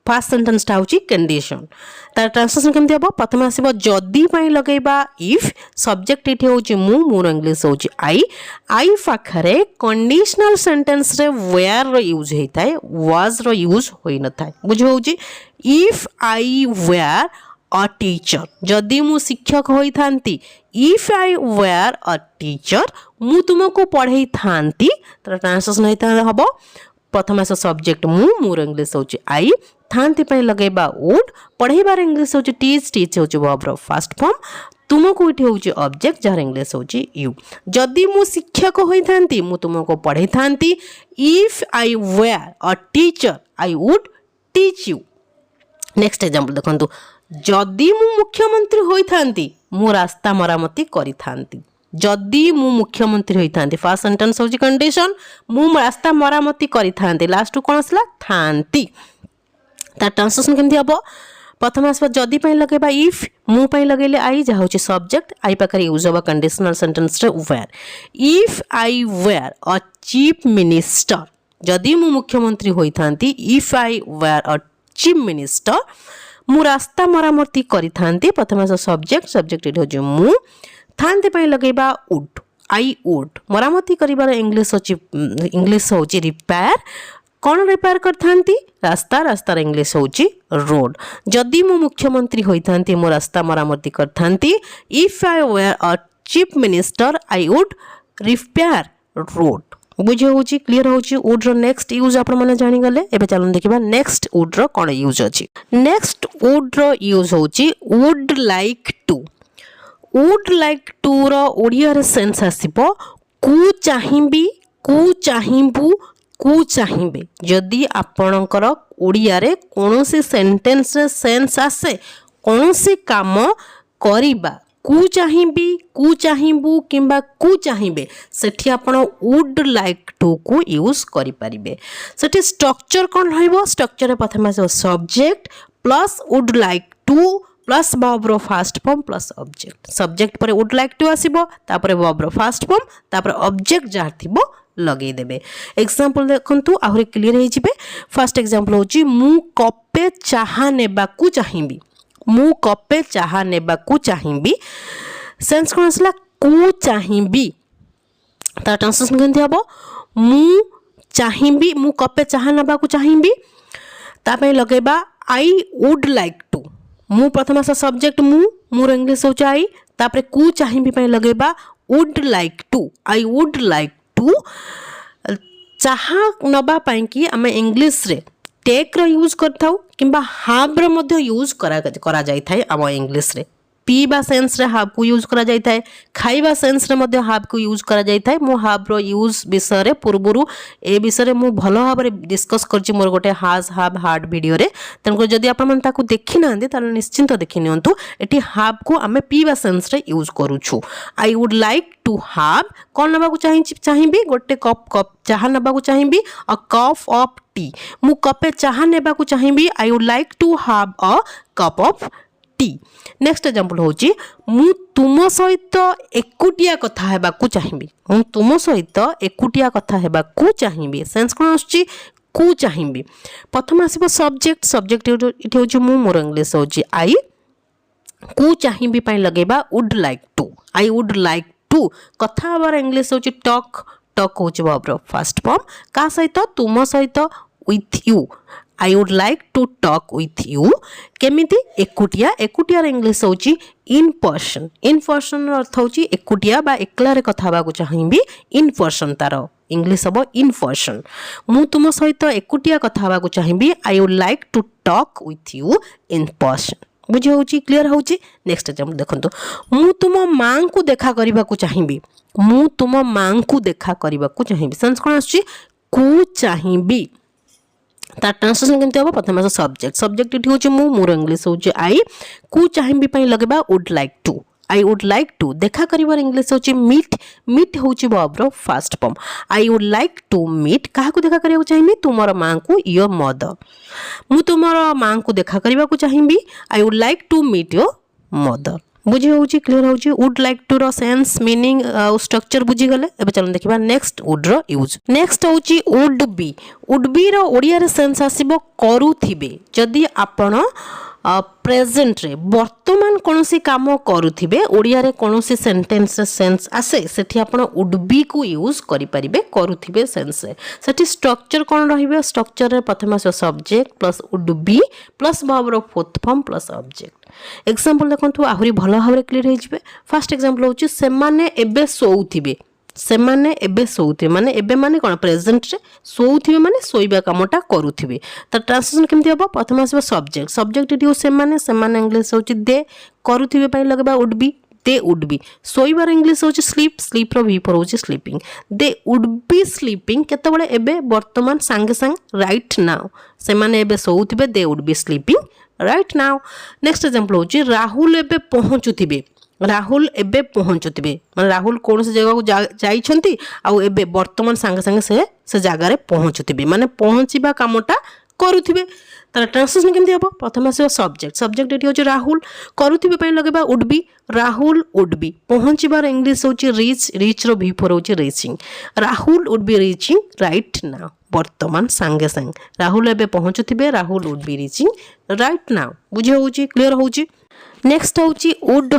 फर्स्ट सेंटेंस टा होची कंडीशन तार ट्रांसलेशन केमते हबो प्रथम आसीबो जदि पई लगेबा इफ सब्जेक्ट इठी होची मु मोर इंग्लिश होची आई पाखरे कंडीशनल सेंटेंस रे वेयर रो यूज हेताय वाज रो यूज होई न थाय बुझ होची if I were a teacher जदि मु शिक्षक होई थांती if I were a teacher मु तुमको पढ़ाई थांती तार ट्रांसलेशन हेता हबो प्रथम आस सब्जेक्ट मु मोर इंग्लिश होची आई थांती पई लगेबा वुड पढ़ेबार इंग्लिश होची टीच होची वर्ब रो फर्स्ट फॉर्म तुमको इठी होची ऑब्जेक्ट जार इंग्लिश होची यू जदि मु शिक्षक होई थांती मु तुमको पढ़ाई थांती if I were a teacher I would teach you next example देखंतु जदि मु मुख्यमंत्री होई थांती मु रास्ता मरामती करि थांती जदि मु मुख्यमंत्री होई थांती फर्स्ट सेंटेंस होची कंडीशन मु रास्ता मरामती करि थांती लास्ट कोन आसला थांती तार ट्रांसलेशन केमती हबो प्रथम आसबा जदि पई लगेबा इफ मु पई लगेले आई जा होची सब्जेक्ट आई पाकर यूज होबा कंडीशनल सेंटेंस रे were if I were a chief minister जदि मु मुख्यमंत्री होई थांती if I were a chief minister मु रास्ता मरामती करि थांती प्रथम आस सब्जेक्ट इट होची मु थांती पई लगेबा वुड आई वुड मरामती करिबार इंग्लिश होची रिपेयर कौन रिपेयर कर थांती रास्ता रास्तार इंग्लिश होची रोड जदि मु मुख्यमंत्री होई थांती मो रास्ता मरामती कर थांती if I were a chief minister I would repair road बुझे होची क्लियर होची वुड रो नेक्स्ट यूज आपण माने जानि गले एबे चलन देखिबा नेक्स्ट वुड रो कोन यूज अछि नेक्स्ट वुड रो यूज होची वुड लाइक टू रो ओडिया रे सेंस आसीबो कु चाहिबी कु चाहिबू कु चाहिबे जदि आपणकर ओडिया रे कोनोसी सेंटेंस रे सेंस आसे कोनोसी काम करिबा कु चाहिबी कु चाहिबू किंबा कु चाहिबे सेठी आपण वुड लाइक टू को यूज करि परिबे सेठी स्ट्रक्चर कोन रहइबो स्ट्रक्चर रे प्रथम आसे subject plus would like to plus verb रो first form plus object subject पर वुड लाइक टू आसीबो तापर वर्ब रो फर्स्ट फॉर्म तापर ऑब्जेक्ट जा थिबो लगे देबे एग्जांपल देखंतु आहुरी क्लियर हे जिबे फर्स्ट एग्जांपल होची मु कपे चाहा नेबा कु चाहिबी मु कपे चाहा नेबा कु चाहिबी सेंस कोन असला कु चाहिबी ता ट्रांसलेशन केनथि हबो मु चाहिबी मु कपे चाहा नेबा कु चाहिबी ता पे लगेबा आई वुड लाइक टू मु प्रथम आस सब्जेक्ट मु मोर इंग्लिश होची आई तापर कु चाहिबी पे लगेबा would like to I would like to चाहा नबा पाई कि आम इंग्लिश रे टेक रो यूज करथाउ किंबा हाव रो मध्य यूज करा जाय थाए आम इंग्लिश रे पीवा सेंस रे हाव को यूज करा जाय थाए खाइबा सेंस रे मध्य हाव को यूज करा जाय थाए मो हाव रो यूज विषय रे पूर्वरु ए विषय रे मु भलो भाव रे डिस्कस करछि मोर गोटे हाज हाव हार्ड वीडियो रे तनको जदी आपण मन ताकू देखि नांदे ताले निश्चिंत देखि नियंतु एटी हाव को आमे पीवा सेंस रे यूज करूछु I would like to have कोन नबा को चाहिबी गोटे कप चाहा नबा को चाहिबी अ कप ऑफ टी मु कपे चाहा नेबा को चाहिबी I would like to have a cup of tea next example होची मु तुम सहित एकुटिया कथा हेबा को चाहिबी मु तुम सहित एकुटिया कथा हेबा को चाहिबी सेंस कोन आछी को चाहिबी प्रथम आसीबो सब्जेक्ट इठी होची मु मोर इंग्लिश होची आई को चाहिबी पई लगेबा would like to I would like to कथा हबार इंग्लिश होची टॉक होची भाबर फर्स्ट फॉर्म का सहित तुम सहित with you I would like to talk with you केमिति एकुटिया इंग्लिश होची इन पर्सन अर्थ होची एकुटिया बा एकला रे कथा हबा को चाहिबी इन पर्सन तार इंग्लिश हबो इन पर्सन मु तुम सहित एकुटिया कथा हबा को चाहिबी I would like to talk with you in person बुझे होची क्लियर होची नेक्स्ट एग्जांपल देखंतु मु तुम मां को देखा करबा को चाहिबी मु तुम मां को देखा करबा को चाहिबी सेंस कोन आछी को चाहिबी तार ट्रांसलेशन केमती हम प्रथम आस सब्जेक्ट इट हूँ मोर इंग्लिश हूँ आई को चाहिए पाई लगेबा would like to I would like to देखा करिवार इंग्लिश हूँ मीट हूँ verb first form I would like to meet क्या देखा करने चाहिए तुमर माँ को योर मदर मु तुमर माँ को देखा करने को चाहिए I would like to meet your mother बुझी होची क्लियर होची वुड लाइक टू रो सेंस मीनिंग स्ट्रक्चर बुझी गले एबे चलो देखिबा नेक्स्ट वुड रो यूज नेक्स्ट होची वुड बी रो ओडिया रे सेंस आसीबो करूथिबे जदी आपण प्रेजेंट रे वर्तमान कोनोसी काम करूथिबे ओडिया रे कोनोसी सेंटेंस सेंस आसे सेठी आपण वुड बी को यूज करि परिबे करूथिबे सेंस रे सेठी स्ट्रक्चर कोन रहिबे स्ट्रक्चर रे प्रथम आसे subject plus would be plus verb रो fourth form plus object example देखंतु आहुरी भलो भाबरे क्लियर हे जिवे फर्स्ट एग्जांपल होची सेमाने एबे सोउथिबे माने एबे माने कोन प्रेजेंट रे सोउथिबे माने सोइबा कामटा करूथिबे त ट्रांसलेशन केमति हबो प्रथम आसीबो सब्जेक्ट इट सेमाने इंग्लिश होची दे करूथिबे पई लगबा would be they would be सोइबार इंग्लिश होची स्लीप रो वी पर होची sleeping they would be sleeping केतबेले एबे वर्तमान संगे संग राइट नाउ सेमाने एबे सोउथिबे they would be sleeping right now next example होची राहुल एबे पहुंचुथिबे माने राहुल कौन से जगह को जाइछंती आउ एबे वर्तमान संगे संगे से जगह रे पहुंचुथिबे माने पहुंचीबा कामटा करूथिबे तार ट्रांसलेशन केमति हबो प्रथम आसे सब्जेक्ट एठी होची राहुल करूथिबे पई लगेबा would be Rahul would be पहुंचीबार इंग्लिश होची रीच रो वी फॉर होची reaching Rahul would be reaching right now वर्तमान संगे संग राहुल एबे पहुंचुथिबे Rahul would be reaching right now बुझे होची क्लियर होची नेक्स्ट होची वुड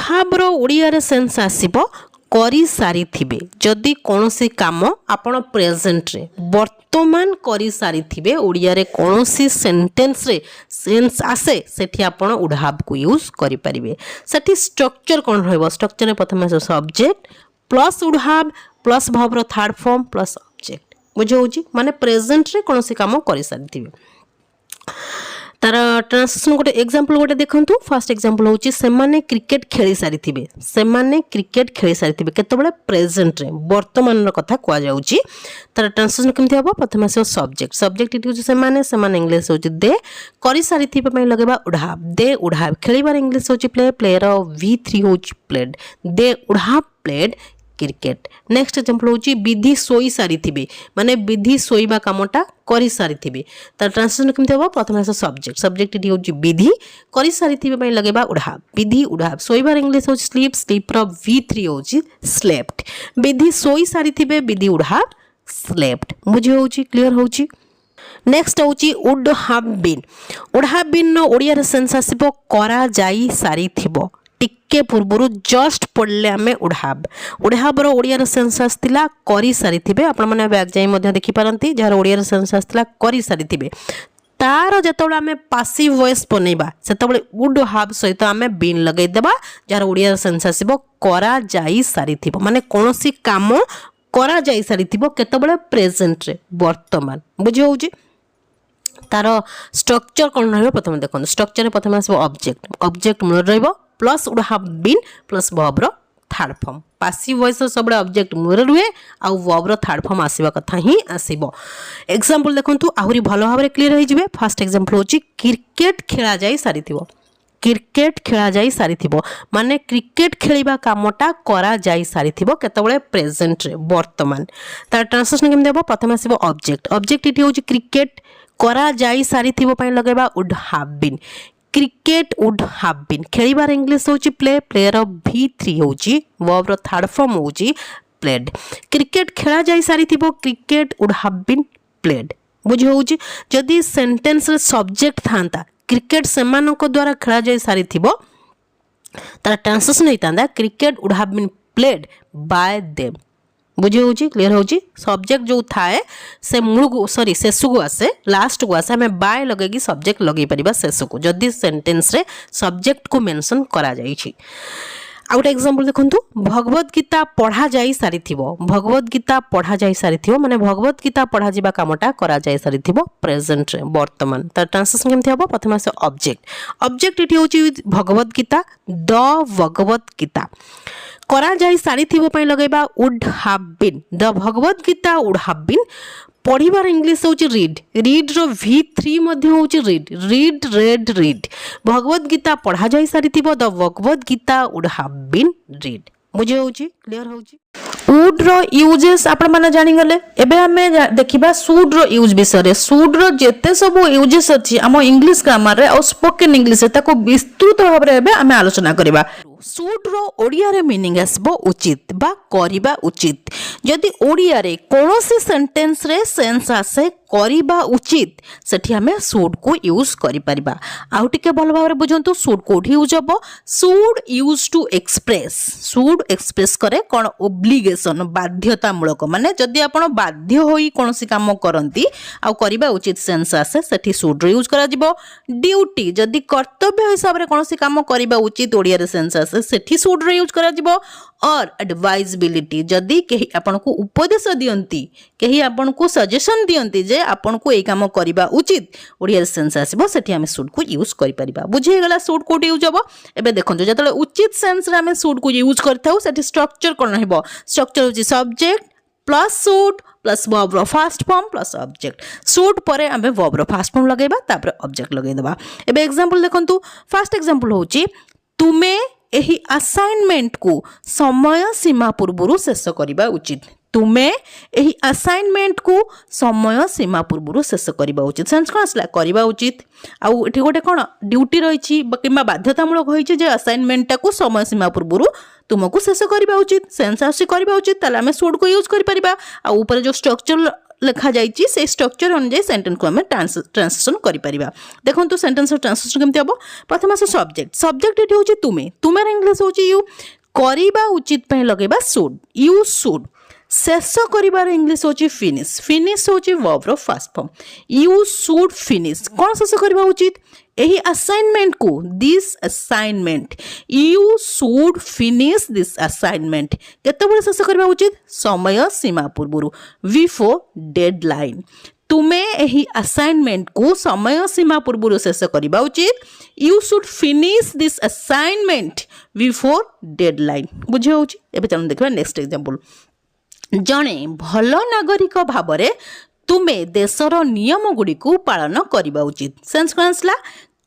हाव रो ओडिया रे सेंस आसीबो करी सारी थिबे जदी कोनोसी काम आपण प्रेजेंट रे वर्तमान करी सारी थिबे ओडिया रे कोनोसी सेंटेंस रे सेंस आसे सेठी आपण वुड हाव को यूज करि परिबे सेठी स्ट्रक्चर कोन रहबो स्ट्रक्चर रे प्रथम आसे subject plus would have plus verb रो थर्ड फॉर्म प्लस ऑब्जेक्ट बुझे होची माने प्रेजेंट रे कोनोसी काम करि सारी थिबे तार ट्रांसलेशन गोटे एग्जांपल गोटे देखंतु फर्स्ट एग्जांपल होची सेमाने क्रिकेट खेली सारी थिबे केतबेले प्रेजेंट रे वर्तमान रो कथा कुआ जाउची तार ट्रांसलेशन केमथि हबो प्रथम आसे सब्जेक्ट इट होची सेमाने इंग्लिश होची दे करी सारी थिबे पई लगेबा वुड हाव खेलीबार इंग्लिश होची प्ले रो v3 होची played they would have played cricket next example होची विधि सोई सारी थिबे माने विधि सोईबा कामटा करी सारी थिबे तार ट्रांसलेशन केमते हो प्रथम आसे सब्जेक्ट इटी होची विधि करी सारी थिबे पई लगेबा वुड हाव सोईबार इंग्लिश होची स्लीप रो v3 होची स्लेप्ट विधि सोई सारी थिबे विधि वुड हाव स्लेप्ट बुझे होची क्लियर होची नेक्स्ट होची वुड हाव बीन नो ओडिया रे सेंस आसीबो करा जाई सारी थिबो टिके पूर्वरु जस्ट पढ़ले आमे वुड हाव रो ओडिया रे सेंस आस्तिला करी सारी थिबे आपण माने बैक जाई मध्ये देखि पारंती जार ओडिया रे सेंस आस्तिला करी सारी थिबे तार जेतबले आमे पासिव वॉइस बनेबा सेतबले वुड हैव सहित आमे बीन लगै देबा जार ओडिया सेंस आसीबो करा जाई सारिथिबो माने कोनोसी काम करा जाई सारिथिबो केतबले प्रेजेंट रे वर्तमान बुझी होउची तार स्ट्रक्चर कौन रहिबो प्रथम देखो स्ट्रक्चर रे प्रथम आसीबो ऑब्जेक्ट ऑब्जेक्ट मूल रहिबो plus would have been plus verb रो थर्ड फॉर्म पासिव वॉइस सब ऑब्जेक्ट मूल रुहे आउ वर्ब रो थर्ड फॉर्म आसीबा कथा ही आसीबो एग्जांपल देखंतु आहुरी भलो भाबरे क्लियर होई जिवे फर्स्ट एग्जांपल होची क्रिकेट खेला जाई सारिथिबो क्रिकेट खेला जाई सारिथिबो माने क्रिकेट खेलिबा कामटा करा जाई सारिथिबो केतबळे प्रेजेंट रे वर्तमान तार ट्रांसलेशन केम देबो प्रथम आसीबो ऑब्जेक्ट ऑब्जेक्ट इटी होची क्रिकेट करा जाई सारिथिबो पय लगेबा would have been cricket would have been खेलिबार इंग्लिश होची प्ले प्लेयर ऑफ V3 होची वर्ब रो थर्ड फॉर्म होची प्लेड क्रिकेट खेला जाई सारिथिबो cricket would have been played बुझी होची जदी सेंटेंस रे सब्जेक्ट थांता क्रिकेट सेमानक द्वारा खेला जाई सारिथिबो तार ट्रांसलेशन होइतांदा cricket would have been played by them बुझी होची क्लियर होची सब्जेक्ट जो थाए से मूल को सॉरी शेषु को आसे लास्ट को आसे हमें बाय लगेगी सब्जेक्ट लगे परिबा शेषु को जदी सेंटेंस रे सब्जेक्ट को मेंशन करा जाई छी आउट एग्जांपल देखंतु भगवत गीता पढ़ा जाई सारिथिबो भगवत गीता पढ़ा जाई सारिथिबो माने भगवत गीता पढ़ा जिबा कामटा करा जाई सारिथिबो प्रेजेंट रे वर्तमान त ट्रांसलेशन केमथि हबो प्रथम आसे ऑब्जेक्ट ऑब्जेक्ट इटी होची भगवत गीता द भगवत गीता करा जाई सारिथिबो पय लगेबा would have been the Bhagavad Gita would have been पढ़िबार इंग्लिश होची रीड रीड रो V3 मध्ये होची read read read read Bhagavad Gita पढ़ा जाई सारिथिबो the Bhagavad Gita would have been read बुझे होची क्लियर होची वुड रो यूजेस आपण माने जानि गले एबे हमें देखिबा शुड रो यूज विषय शुड रो जेते सब यूजेस अछि हम इंग्लिश ग्रामर रे और स्पोकन इंग्लिश रे ताको विस्तृत भाबरे एबे हमें आलोचना करिबा शुड रो ओडिया रे मीनिंग आसबो उचित बा करिबा उचित यदि ओडिया रे कोनोसी सेंटेंस रे सेंस आसे करिबा उचित सेठी हमें शुड को यूज करि परिबा आउ टिके भल भाबरे बुझंतु शुड कोठी यूज हबो शुड यूज टू एक्सप्रेस करे कोन ओब्लिगेशन बाध्यतामूलक माने जदि आपण बाध्य होई कोनोसी काम करंती आ करिबा उचित सेंस आसे सेठी शुड रो यूज करा जिवो ड्यूटी जदि कर्तव्य हिसाब रे कोनोसी काम करिबा उचित ओडिया रे सेंस आसे सेठी शुड रो यूज करा जिवो और एडवाइजेबिलिटी जदि केही आपण को उपदेश दियंती केही आपण को सजेशन दियंती जे आपण को ए काम करिबा उचित ओडिया रे सेंस आसीबो सेठी हम शुड को यूज करि परिबा बुझे गेला शुड कोट यूज हबो एबे देखंतु जतले उचित सेंस रे हम शुड को यूज करथाउ सेठी स्ट्रक्चर कोन हेबो स्ट्रक्चर होची subject plus should plus verb रो first form plus object should परे हमें वर्ब रो फर्स्ट फॉर्म लगेबा तापर ऑब्जेक्ट लगै देबा एबे एग्जांपल देखंतु फर्स्ट एग्जांपल होची तुमे एही असाइनमेंट को समय सीमा पूर्वरु शेष करबा उचित तुमे एही असाइनमेंट को समय सीमा पूर्वरु शेष करबा उचित सेंस कोन असला करबा उचित आ एठी गोटे कोन ड्यूटी रहिछि किबा बाध्यतामूलक होइछि जे असाइनमेंट को समय सीमा पूर्वरु तुमको शेष करबा उचित सेंस आसी करबा उचित ताले हम शुड को यूज करि परिबा आ ऊपर जो स्ट्रक्चर लिखा जाइछि से स्ट्रक्चर अनुसार सेंटेंस को हम ट्रांसलेशन करि परिबा देखंतु सेंटेंस ट्रांसलेशन केमति हबो प्रथम से सब्जेक्ट एठी होछि तुमे तुमेर इंग्लिश होछि यू करिबा उचित पय लगेबा शुड यू शुड शेष करिबार इंग्लिश होछि फिनिश होछि वर्ब रो first form you should finish कोन शेष करिबा उचित एही असाइनमेंट को this assignment you should finish this assignment केतबेले शेष करिबा उचित समय सीमा पूर्वरु बिफोर डेडलाइन तुमे एही असाइनमेंट को समय सीमा पूर्वरु शेष करिबा उचित you should finish this assignment before deadline बुझे होछि एबे चलन देखबा नेक्स्ट एग्जांपल जणे भल नागरिक भाबरे तुमे देशर नियम गुडी को पालन करिबा उचित सेंस कोनसला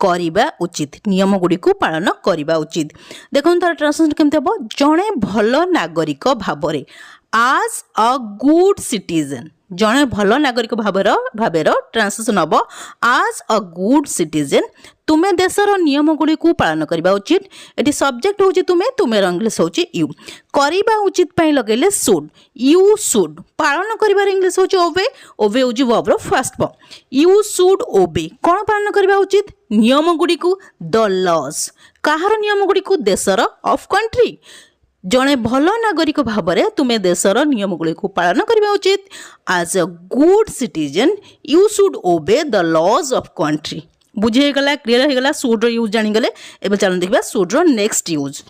करिबा उचित नियम गुडी को पालन करिबा उचित देखन तार ट्रांसलेशन केमते हबो जणे भल नागरिक भाबरे as a good citizen जणे भल नागरिक भावेर ट्रांसलेशन हम as a good citizen तुमे देशर नियम गुडी को पालन करबा उचित एटी सब्जेक्ट होची तुमे इंग्लिश होची यू करबा उचित पई लगेले शुड यू शुड पालन करबार इंग्लिश होची ओबे होची वर्ब रो first form you should obey कोन पालन करबा उचित नियम गुडी को द लॉज काहार नियम गुडी को देशर ऑफ कंट्री जड़े भल नागरिक भाव में तुमे देशर नियमगुड़ी को पालन करबा उचित as a good citizen you should obey the laws of country बुझेगला क्लियर होगला शुड यूज जानीगले एबे चलो देखबा शुड रो नेक्स्ट यूज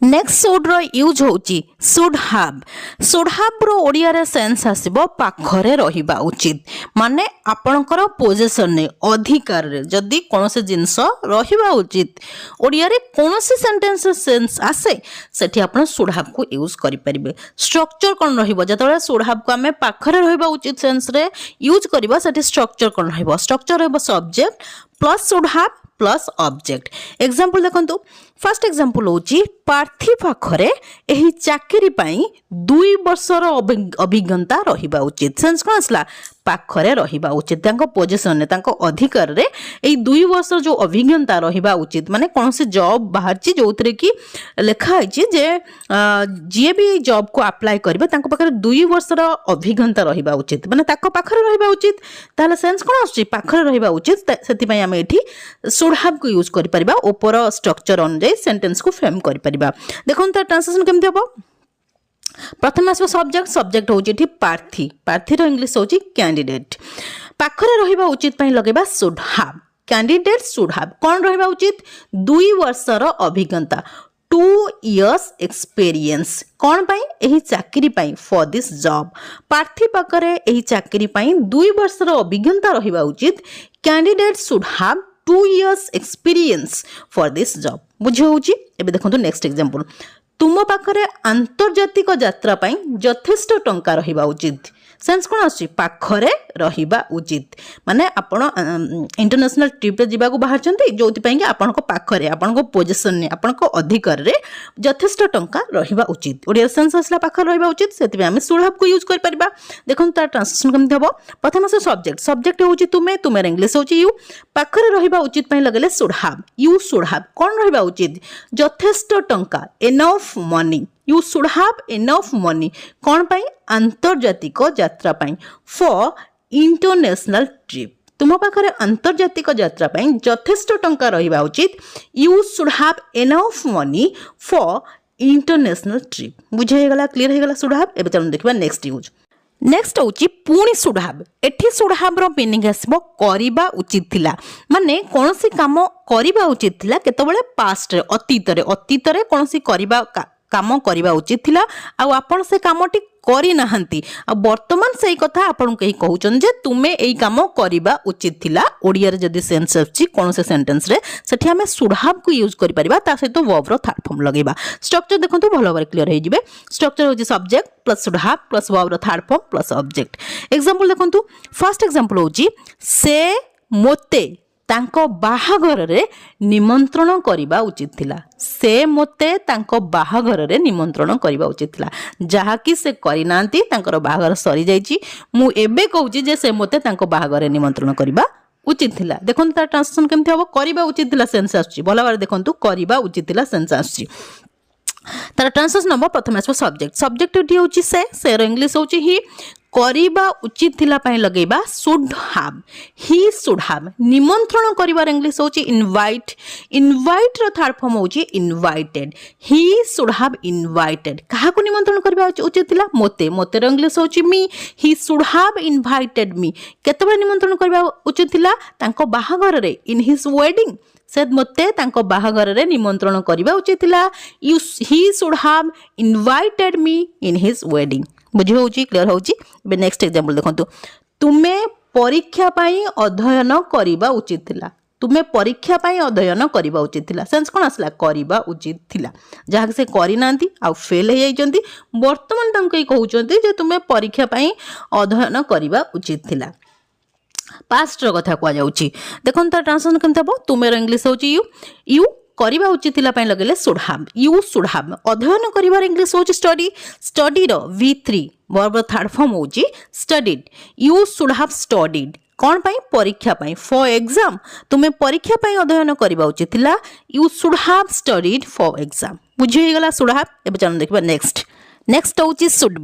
नेक्स्ट शुड रो यूज होची शुड हैव रो ओडिया रे सेंस आसीबो पाखरे रहिबा उचित माने आपणकर पोजीशन ने अधिकार रे जदी कोनोसे जिंस रहिबा उचित ओडिया रे कोनोसे सेंटेंस सेंस आसे सेठी आपण शुड हैव को यूज करि परिबे स्ट्रक्चर कोन रहिबो जतले शुड हैव को हमें पाखरे रहिबा उचित सेंस रे यूज करबा सेठी स्ट्रक्चर कोन रहिबो स्ट्रक्चर रहिबो subject plus should have plus object example देखंतु फर्स्ट एग्जांपल होची पार्थी पाखरे एही चाकरी पाई 2 वर्षर अभिज्ञता रहिबा उचित सेंस कोन आसला पाखरे रहिबा उचित तांको पोजीशन ने तांको अधिकार रे एही 2 वर्षर जो अभिज्ञता रहिबा उचित माने कोनसे जॉब बाहरची जोतरे की लेखा आइची जे जे भी जॉब को अप्लाई करबे तांको पाखरे 2 वर्षर अभिज्ञता रहिबा उचित माने ताको पाखरे रहिबा उचित ताले सेंस कोन आछी पाखरे रहिबा उचित सेति पई हम एठी शुड हैव को यूज करि परिबा ऊपर स्ट्रक्चर अनुसार सेंटेंस को फ्रेम करि परिबा देखोन त ट्रांसलेशन केमति हबो प्रथम आसो सब्जेक्ट होची एठी पार्थी रो इंग्लिश होची कैंडिडेट पाखरे रहिबा उचित पई लगेबा should have candidate should have कोन रहिबा उचित 2 वर्षर अभिज्ञता 2 years experience कौन पाई एही चाकरी पाई फॉर दिस जॉब पार्थी पाखरे एही चाकरी पाई 2 वर्षर अभिज्ञता रहिबा उचित candidate should have 2 years experience for this job बुझे होची एबे देखंतु नेक्स्ट एग्जांपल तुम पाखरे अंतर्जातिक यात्रा पाई यथेष्ट टंका रहिबा उचित सेंस कोन आछि पाखरे रहिबा उचित माने आपण इंटरनेशनल ट्रिप रे जिबा को बाहर चंती जोति पई कि आपण को पाखरे आपण को पोजीशन ने आपण को अधिकार रे यथेष्ट टंका रहिबा उचित ओडिया सेंस असला पाखरे रहिबा उचित सेति पे हम शुड हैव को यूज कर परबा देखन तार ट्रांसलेशन केमति हबो प्रथम से सब्जेक्ट होची तुमे इंग्लिश होची यू पाखरे रहिबा उचित पई लगले should have you should have कोन रहिबा उचित यथेष्ट टंका enough money you should have enough money कौन पाई अंतर्जातिक यात्रा पाई फॉर इंटरनेशनल ट्रिप तुम पाखरे अंतर्जातिक यात्रा पाई यथेष्ट टंका रहिबा उचित you should have enough money for international trip बुझे गला क्लियर हे गला शुड हैव एबे चलो देखबा नेक्स्ट यूज नेक्स्ट होची पुणी शुड हैव एठी शुड हैव रो मीनिंग आसीबो करिबा उचित थिला माने कोनोसी काम करिबा उचित थिला केतबेले पास्ट रे अतीत रे कोनोसी करिबा काम करिबा उचित थिला आ आपण से कामटी करि नाहंती आ वर्तमान सेही कथा आपण कहि कहउचन जे तुमे एई काम करिबा उचित थिला ओडिया रे जदी सेंस अछि कोन से सेंटेंस रे सेठी हमें शुड हैव को यूज करि परिबा ता सहित वर्ब रो थर्ड फॉर्म लगेबा स्ट्रक्चर देखंतु भलो भाबरे क्लियर हे जिवे स्ट्रक्चर होची subject plus should have plus verb रो third form plus object example देखंतु फर्स्ट एग्जांपल होची से मोते तांको बाहाघर रे निमंत्रण करिबा उचित थिला से मोते तांको बाहाघर रे निमंत्रण करिबा उचित थिला जहा कि से करि नांती तांकर बाहाघर सरी जाईची मु एबे कहूची जे से मोते तांको बाहाघर रे निमंत्रण करिबा उचित थिला देखन तार ट्रांसलेशन केमथि हबो करिबा उचित थिला सेंस आछी भला बार देखंतु करिबा उचित थिला सेंस आछी तार ट्रांसलेशन नंबर प्रथम आसो सब्जेक्ट एठी होची से रो इंग्लिश होची ही करिबा उचित थिला पई लगेबा should have he should have निमंत्रण करिबार इंग्लिश होची इनवाइट रो थर्ड फॉर्म होची invited he should have invited काहा को निमंत्रण करिबा उचित थिला मोते रो इंग्लिश होची me he should have invited me केतबे निमंत्रण करिबा उचित थिला तांको बाहाघर रे इन हिज वेडिंग से मते तांको बाहाघर रे निमंत्रण करिबा उचित थिला ही should have invited me in his wedding बुझी होची क्लियर होची बे नेक्स्ट एग्जांपल देखंतु तुमे परीक्षा पाई अध्ययन करिबा उचित थिला तुमे परीक्षा पाई अध्ययन करिबा उचित थिला सेंस कोन आसला करिबा उचित थिला जहा से करि नांती आ फेल हे जाइचंती वर्तमान तांको कहउचंती जे तुमे परीक्षा पाई अध्ययन करिबा उचित थिला पास्ट रो कथा को जाउची देखन त ट्रांसलेशन केमते हबो तुमेर इंग्लिश होची यू करिबा उचित थिला पई लगेले should have you should have अध्ययन करिबार इंग्लिश होची स्टडी रो V3 वर्ब थर्ड फॉर्म होची studied you should have studied कौन पाई परीक्षा पाई फॉर एग्जाम तुमे परीक्षा पाई अध्ययन करिबा उचित थिला you should have studied for exam बुझी गला शुड हैव एबे चलो देखबा नेक्स्ट नेक्स्ट होची शुड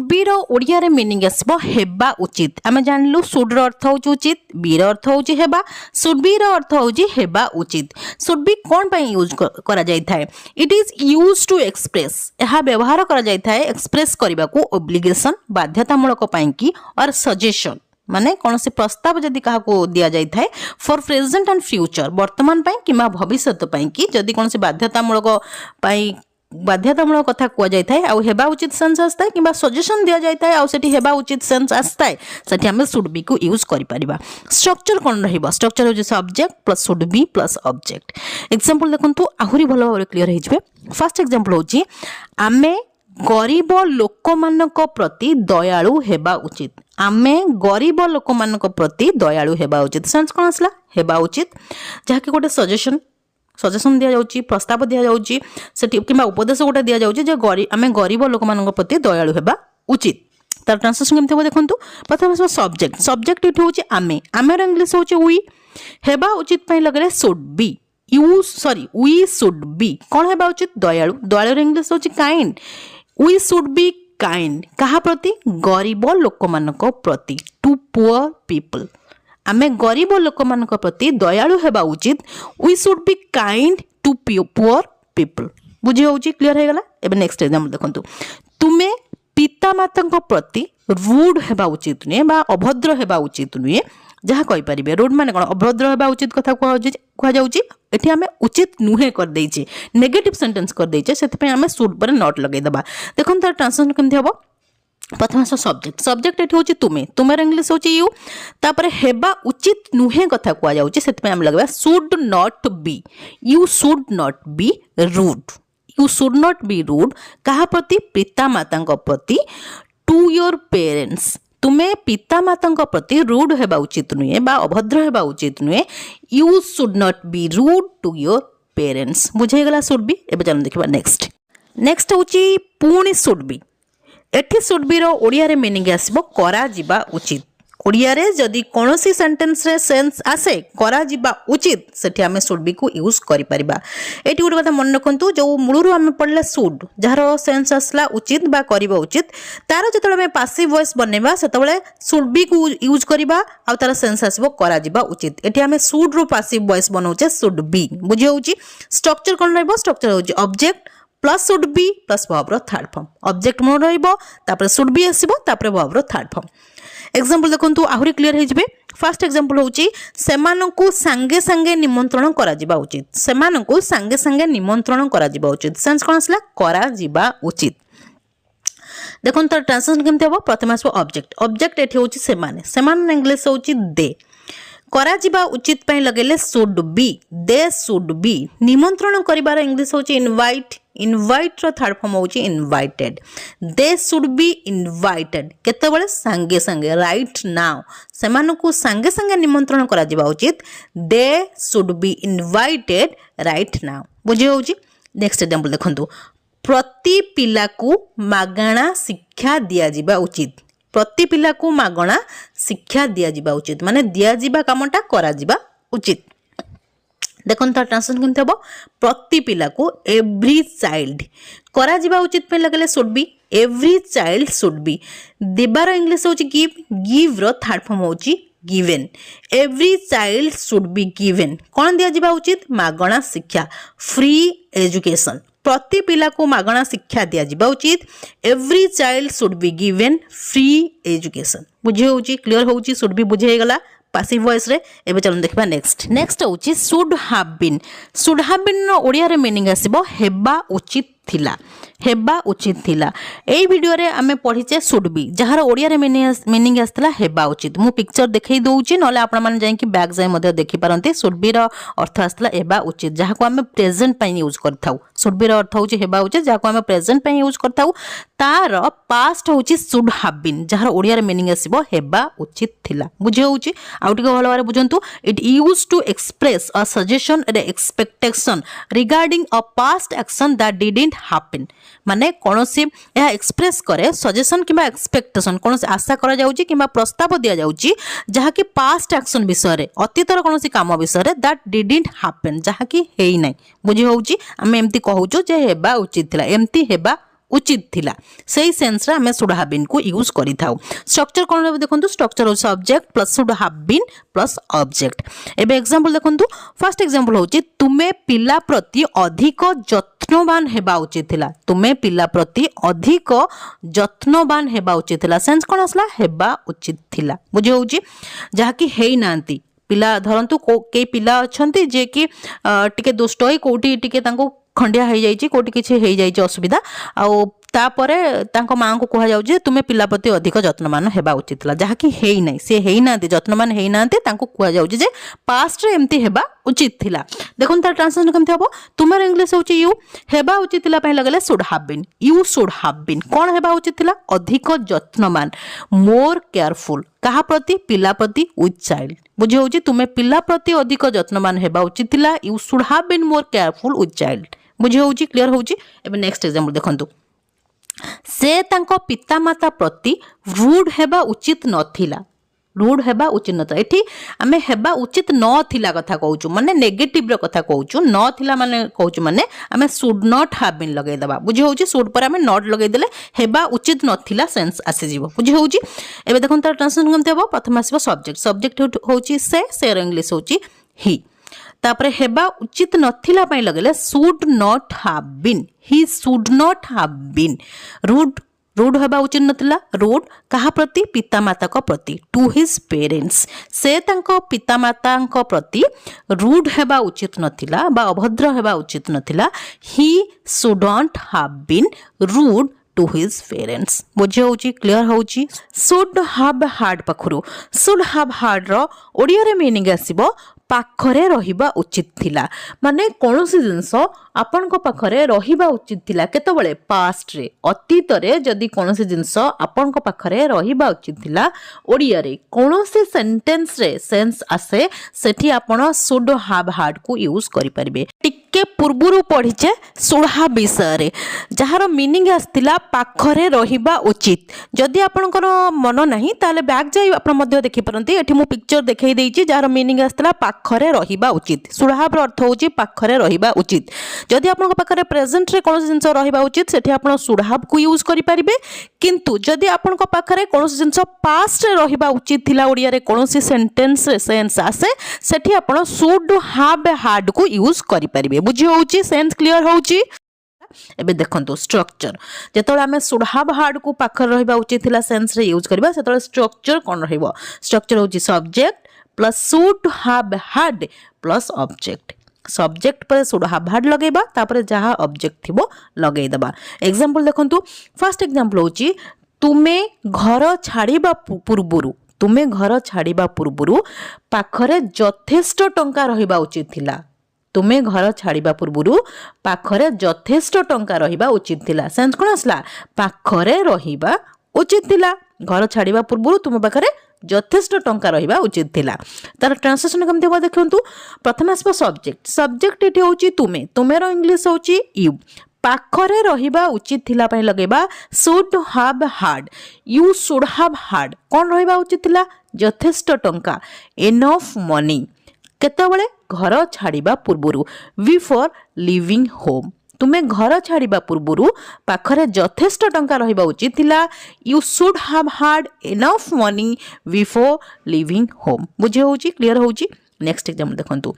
बी रो ओडिया रे मीनिंग आसबो हेबा उचित आमे जानलु शुड रो अर्थ होची उचित बी रो अर्थ होची हेबा शुड बी रो अर्थ होची हेबा उचित शुड बी कोन पई यूज करा जाय थाए it is used to express एहा व्यवहार करा जाय थाए एक्सप्रेस करबा को ऑब्लिगेशन बाध्यतामूलक पई की और सजेशन माने कौन से प्रस्ताव जदि कहा को दिया जाय थाए फॉर प्रेजेंट एंड फ्यूचर वर्तमान पई किमा भविष्यत पई की जदि कौन से बाध्यतामूलक पई बाध्यतामूलक कथा कुआ जाय थाए आ हेबा उचित सेंस आस्ताय किबा सजेशन दिया जाय थाए आ सेठी हेबा उचित सेंस आस्ताय सेठी हमें शुड बी को यूज करि परिबा स्ट्रक्चर कोन रहिबो स्ट्रक्चर हो जे subject plus should be plus object example देखंतु आहुरी भलो भाबरे क्लियर हे जबे फर्स्ट एग्जांपल होची आमे गरीब लोकमानक प्रति दयालु हेबा उचित आमे गरीब लोकमानक प्रति दयालु हेबा उचित सेंस कोन आसला हेबा उचित जहा कि गोटे सजेशन दिया जाउची प्रस्ताव दिया जाउची सेठी किबा उपदेश गोटे दिया जाउची जे आमे गरीब लोकमानक प्रति दयालु हेबा उचित तार ट्रांसलेशन केमते हो देखंतु प्रथम सब्जेक्ट इट होची आमे रो इंग्लिश होची वी हेबा उचित पई लगले should be we should be कोन हेबा उचित दयालु रो इंग्लिश होची kind we should be kind कहा प्रति गरीब लोकमानक प्रति टू पुअर पीपल आमे गरीब लोकमानक प्रति दयालु हेबा उचित we should be kind to poor people बुझी होची क्लियर हे गला एबे नेक्स्ट एग्जांपल देखंतु तुमे पितामातांक प्रति रूड हेबा उचित नुए बा अभद्र हेबा उचित नुए जहा कहि परिबे रूड माने कोन अभद्र हेबा उचित कथा कुआ जाउची एठी हमें उचित नुहे कर देइचे नेगेटिव सेंटेंस कर देइचे सेति पे हमें शुड पर नॉट लगै दबा देखन तार ट्रांसलेशन केमथि हबो प्रथम सब्जेक्ट एठी होची तुमे इंग्लिश होची यू तापर हेबा उचित नुहे कथा कुआ जाउची सेति पे हम लगबा should not be you should not be rude कहा प्रति पितामातांक प्रति टू योर पेरेंट्स तुमे पितामातांक प्रति रूड हेबा उचित नुए बा अभद्र हेबा उचित नुए you should not be rude to your parents बुझे गला शुड बी एबे चलो देखबा नेक्स्ट होची पुणी शुड बी एठी शुड बी रो ओडिया रे मीनिंग आसीबो करा जिबा उचित ओडिया रे जदी कोनोसी सेंटेंस रे सेंस आसे करा जिबा उचित सेठी हमें शुड बी को यूज करि परिबा एठी गोटे कथा मन रखंतु जो मूलरू हमें पढ़ले शुड जहारो सेंस आसला उचित बा करिबा उचित तार जतले हमें पासिव वॉइस बनेबा सेतबेले शुड बी को यूज करिबा आ तार सेंस आसीबो करा जिबा उचित एठी हमें शुड रो पासिव वॉइस बनौचे शुड बी बुझी होउची स्ट्रक्चर कोन रहबो स्ट्रक्चर होउची object plus should be plus verb रो थर्ड फॉर्म ऑब्जेक्ट मोड रहइबो तापर शुड बी आसीबो तापर वर्ब रो थर्ड फॉर्म एग्जांपल देखंतु आहुरी क्लियर हे जबे फर्स्ट एग्जांपल होची सेमानंकु संगे संगे निमंत्रण करा जिबा उचित सेमानंकु संगे संगे निमंत्रण करा जिबा उचित सेंस कोन आसला करा जिबा उचित देखन तर ट्रांसलेशन केमते हबो प्रथम आसबो ऑब्जेक्ट एठी होची सेमान इंग्लिश होची दे करा जिबा उचित पई लगेले शुड बी निमंत्रण करिबार इंग्लिश होची इनवाइट रो थर्ड फॉर्म होची invited they should be invited केतेबेले संगे संगे राइट नाउ सेमानकु संगे संगे निमंत्रण करा जिबा उचित दे should be invited right now बुझी होची नेक्स्ट एग्जांपल देखंतु प्रति पिला को मागणा शिक्षा दिया जिबा उचित प्रति पिला को मागणा शिक्षा दिया जिबा उचित माने दिया जिबा कामटा करा जिबा उचित देखन तार ट्रांसलेशन केमते हबो प्रति पिला को एवरी चाइल्ड करा जिबा उचित पे लगले should be every child should be देबार इंग्लिश होची गिव रो थर्ड फॉर्म होची given every child should be given कोन दिया जिबा उचित मागणा शिक्षा फ्री एजुकेशन प्रति पिला को मागणा शिक्षा दिया जिबा उचित every child should be given free education बुझे होची क्लियर होची शुड बी बुझे गला पासिव वॉइस रे एबे चलो देखबा नेक्स्ट होची शुड हैव बीन नो ओडिया रे मीनिंग आसीबो हेबा उचित थिला एई वीडियो रे आमे पढिचे शुड बी जहार ओडिया रे मीनिंग आस्तला हेबा उचित मु पिक्चर देखै दउची नले आपण माने जाय कि बैक जाय मध्ये देखि पारंती शुड बी रो अर्थ आस्तला हेबा उचित जहा को आमे प्रेजेंट पई यूज करथाउ शुड बी रो अर्थ होची हेबा उचित जहा को आमे प्रेजेंट पई यूज करथाउ तार पास्ट होची शुड हैव बीन जहार ओडिया रे मीनिंग आसीबो हेबा उचित थिला बुझे होची आउटिको भलो बारे बुझंतु it used to express a suggestion and expectation regarding a past action that didn't happen माने कोनोसी या एक्सप्रेस करे सजेशन किबा एक्सपेक्टेशन कोनोसी आशा करा जाउची किबा प्रस्ताव दिया जाउची जहा कि पास्ट एक्शन विषय रे अतीतर कोनोसी काम विषय रे दैट डिडंट हैपन जहा कि हेई नै बुझी होउची हम एम्ति कहउचो जे हेबा उचित थिला एम्ति हेबा उचित थिला सेही सेंस रे हमें शुड हैव बीन को यूज करि थाउ स्ट्रक्चर कोन रहबो देखंतु स्ट्रक्चर हो subject plus should have been plus object एबे एग्जांपल देखंतु फर्स्ट एग्जांपल होची तुमे पिला प्रति अधिक जत्नवान हेबा उचित थिला तुमे पिला प्रति अधिक जत्नवान हेबा उचित थिला सेंस कोन असला हेबा उचित थिला बुझे होची जहा कि हेई नांती पिला धरंतु के पिला अछंती जे कि टिके दुष्ट होई कोठी टिके तांको खंडिया हो जाइए कौटी किसी हो जाइए असुविधा आउे माँ को कह जाए तुम्हें पिला प्रति अधिक जत्नवान होगा उचित जहाँकि है सी है जत्नवान होना कह जाए पास्ट एमती होगा उचित थिला देखो तार ट्रांसलेशन केमती हम तुम इंग्लिश होची यू हेबा उचित थिला लगे should have been you should have been कौन हेबा उचित थिला अधिक जत्नवान मोर केयरफुल कहा प्रति पिला प्रति विथ चाइल्ड बुझे होची तुम्हें पिला प्रति अधिक जत्नवान हेबा उचित थिला you should have been more careful with child बुझे होची क्लियर होची एबे नेक्स्ट एग्जांपल देखंतु से तांको पितामाता प्रति रूड हेबा उचित नथिला रूड हेबा उचित नथिला एठी आमे हेबा उचित नथिला कथा कहूचु माने नेगेटिव रो कथा कहूचु नथिला माने कहूचु माने आमे शुड नॉट हैव बीन लगे दबा बुझे होची शुड पर आमे नॉट लगे देले हेबा उचित नथिला सेंस आसे जीवो बुझे होची एबे देखन तार ट्रांसलेशन केमते हबो प्रथम आसीबो सब्जेक्ट सब्जेक्ट होची से इंग्लिश होची ही तापरे हेबा उचित नथिला पई लगले should not have been he should not have been rude rude हेबा उचित नथिला रूड कहा प्रति पितामाता को प्रति टू हिज पेरेंट्स से तांको पितामाता को प्रति रूड हेबा उचित नथिला बा अभद्र हेबा उचित नथिला he shouldn't have been rude to his parents बुझे होची क्लियर होची शुड हैव हार्ड पखरु शुड हैव हार्ड रो ओडिया रे मीनिंग आसीबो पाखरे रहिबा उचित थिला माने कोनोसी जिंस आपण को पाखरे रहिबा उचित थिला केतबळे पास्ट रे अतीत रे जदी कोनोसी जिंस आपण को पाखरे रहिबा उचित थिला ओडिया रे कोनोसी सेंटेंस रे सेंस आसे सेठी आपण शुड हैव हार्ड को यूज करि परिबे टिके पूर्वरु पढिचे शुड हैव विषय रे जहार मीनिंग आस्तिला पाखरे रहिबा उचित जदी आपणकर मन नाही ताले बैक जाई आपण मध्ये देखि परंती एठी मु पिक्चर देखाई देइची जहार मीनिंग आस्तिला पाखरे रहिबा उचित शुड हैव अर्थ होची पाखरे रहिबा उचित जदि आपन पाखरे प्रेजेंट रे कोनोसी जिंस रहिबा उचित सेठी आपन शुड हैव को यूज करि परिबे किंतु जदि आपन पाखरे कोनोसी जिंस पास्ट रे रहिबा उचित थिला ओडिया रे कोनोसी सेंटेंस रे सेंस आसे सेठी आपन शुड हैव हार्ड को यूज करि परिबे बुझी होउची सेंस क्लियर होउची एबे देखंतु स्ट्रक्चर जेतोळे आमे शुड हैव हार्ड को पाखरे रहिबा उचित थिला सेंस रे यूज करबा सेतोळे स्ट्रक्चर कोन रहिबो स्ट्रक्चर होउची subject plus should have hard plus object subject पर शुड हैव हार्ड लगेबा तापर जहा ऑब्जेक्ट थिबो लगेई दबा एग्जांपल देखंतु फर्स्ट एग्जांपल होची तुमे घर छाड़ीबा पूर्वरु तुमे घर छाड़ीबा पूर्वरु पाखरे यथेष्ट टंका रहिबा उचित थिला तुमे घर छाड़ीबा पूर्वरु पाखरे यथेष्ट टंका रहिबा उचित थिला सेंस कोन असला पाखरे रहिबा उचित थिला घर छाड़ीबा पूर्वरु तुम पाखरे यथेष्ट टंका रहिबा उचित थिला तार ट्रांसलेशन केमते हो देखंतु प्रथम आसबो सब्जेक्ट सब्जेक्ट एठी होची तुमे तुमेरो इंग्लिश होची यू पाखरे रहिबा उचित थिला पय लगेबा should have had you should have had कोन रहिबा उचित थिला यथेष्ट टंका एनफ मनी केतबळे घर छाड़ीबा पूर्वरु बिफोर लिविंग होम तुम्हें घर छाड़ीबा पूर्वरु पाखरे यथेष्ट टंका रहिबा उचित थिला you should have hard enough money before leaving home बुझे होची क्लियर होची नेक्स्ट एग्जांपल देखंतु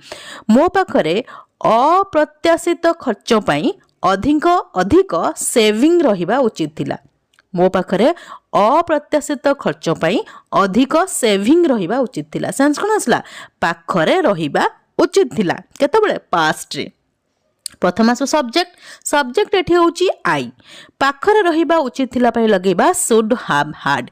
मो पाखरे अप्रत्याशित खर्च पई अधिक अधिक सेविंग रहिबा उचित थिला मो पाखरे अप्रत्याशित खर्च पई अधिक सेविंग रहिबा उचित थिला सेंस कोन असला पाखरे रहिबा उचित थिला केतबळे पास्ट रे प्रथम आसो सब्जेक्ट सब्जेक्ट एठी होची आई पाखरे रहिबा उचित थिला पय लगेबा should have had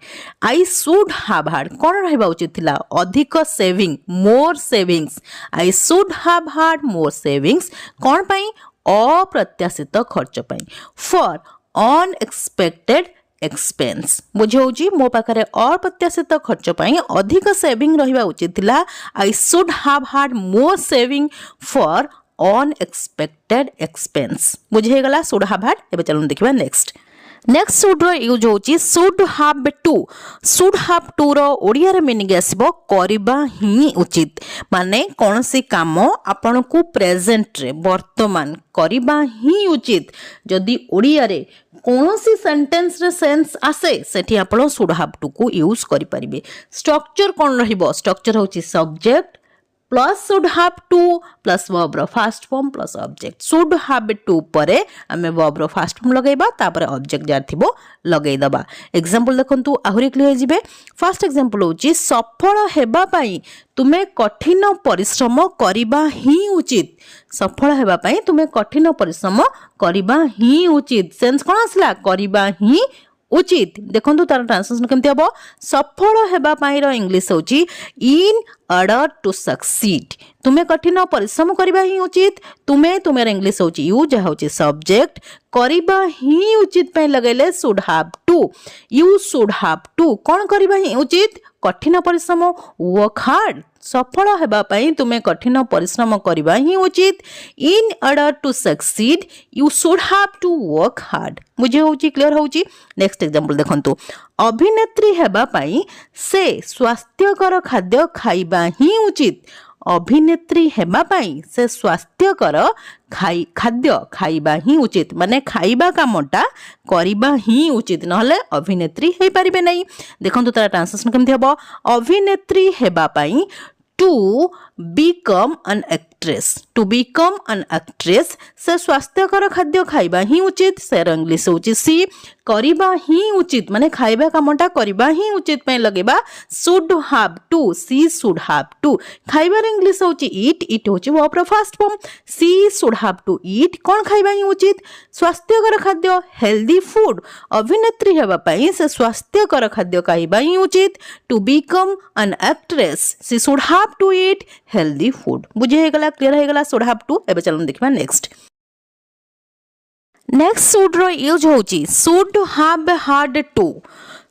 I should have had कोन रहिबा उचित थिला अधिक saving more savings I should have had more savings कोन पय अप्रत्याशित खर्च पय फॉर अनएक्सपेक्टेड एक्सपेंस बुझे होची मो पाखरे अप्रत्याशित खर्च पय अधिक सेविंग रहिबा उचित थिला I should have had more saving for unexpected expense बुझे गला शुड हैव हार्ड एबे चलून देखिबा नेक्स्ट नेक्स्ट सुड यूज होची should have to. Should have to रो ओडिया रे मीनिंग आसीबो करिबा ही उचित, माने कोनसी काम आपन को प्रेजेंट रे वर्तमान करिबा ही उचित। जदि ओडिया रे कोनसी सेंटेंस रे सेंस आसे सेठी आपन सुड हाव टू को यूज करि परिबे। स्ट्रक्चर कोन रहिबो, स्ट्रक्चर होची subject plus should have to plus verb रो first form plus object. Should have to परे आमे वर्ब रो फास्ट फॉर्म लगेबा तापर ऑब्जेक्ट जार थिबो लगेई दबा। एग्जांपल देखंतु आहुरी क्लियर जिबे। फर्स्ट एग्जांपल होची सफल हेबा पई तुमे कठिन परिश्रम करिबा ही उचित। सफल हेबा पई तुमे कठिन परिश्रम करिबा ही उचित। सेंस कोन आसला करिबा ही उचित। देखंतु तार ट्रांसलेशन केमति हबो, सफल हेबा पाई रो इंग्लिश होची इन ऑर्डर टू सक्सीड। तुमे कठिन परिश्रम करिबा ही उचित। तुमे तुमेर इंग्लिश होची यू जे होची सब्जेक्ट, करिबा ही उचित पे लगेले should have to. You should have to कोन करिबा ही उचित, कठिन परिश्रम वर्क हार्ड। सफल हेबा पई तुमे कठिन परिश्रम करिबा ही उचित। In order to succeed you should have to work hard. मुझे होची क्लियर होची। नेक्स्ट एग्जांपल देखंतु अभिनेत्री हेबा पई से स्वास्थ्यकर खाद्य खाइबा ही उचित। अभिनेत्री हेबा पई से स्वास्थ्यकर खाद्य खाइबा ही उचित, माने खाइबा कामटा करिबा ही उचित, नहले अभिनेत्री हे परिबे नहीं। देखंतु तार ट्रांसलेशन केमथि हबो, अभिनेत्री हेबा पई to become an actress. To become an actress से स्वास्थ्यकर खाद्य खाइबा ही उचित। सेर इंग्लिश होची सी, करिबा ही उचित माने खाइबा कामटा करिबा ही उचित पे लगेबा should have to. She should have to. खाइबार इंग्लिश होची ईट। ईट होची वर्ब रो first form. She should have to eat कोन खाइबा ही उचित, स्वास्थ्यकर खाद्य हेल्दी फूड। अभिनेत्री हेबा पई से स्वास्थ्यकर खाद्य खाइबा ही उचित। To become an actress she should have to eat healthy food. बुझे हे गला, क्लियर हे गला शुड हाव टू। एबे चलन देखबा नेक्स्ट। नेक्स्ट शुड रो यूज होची should have hard to.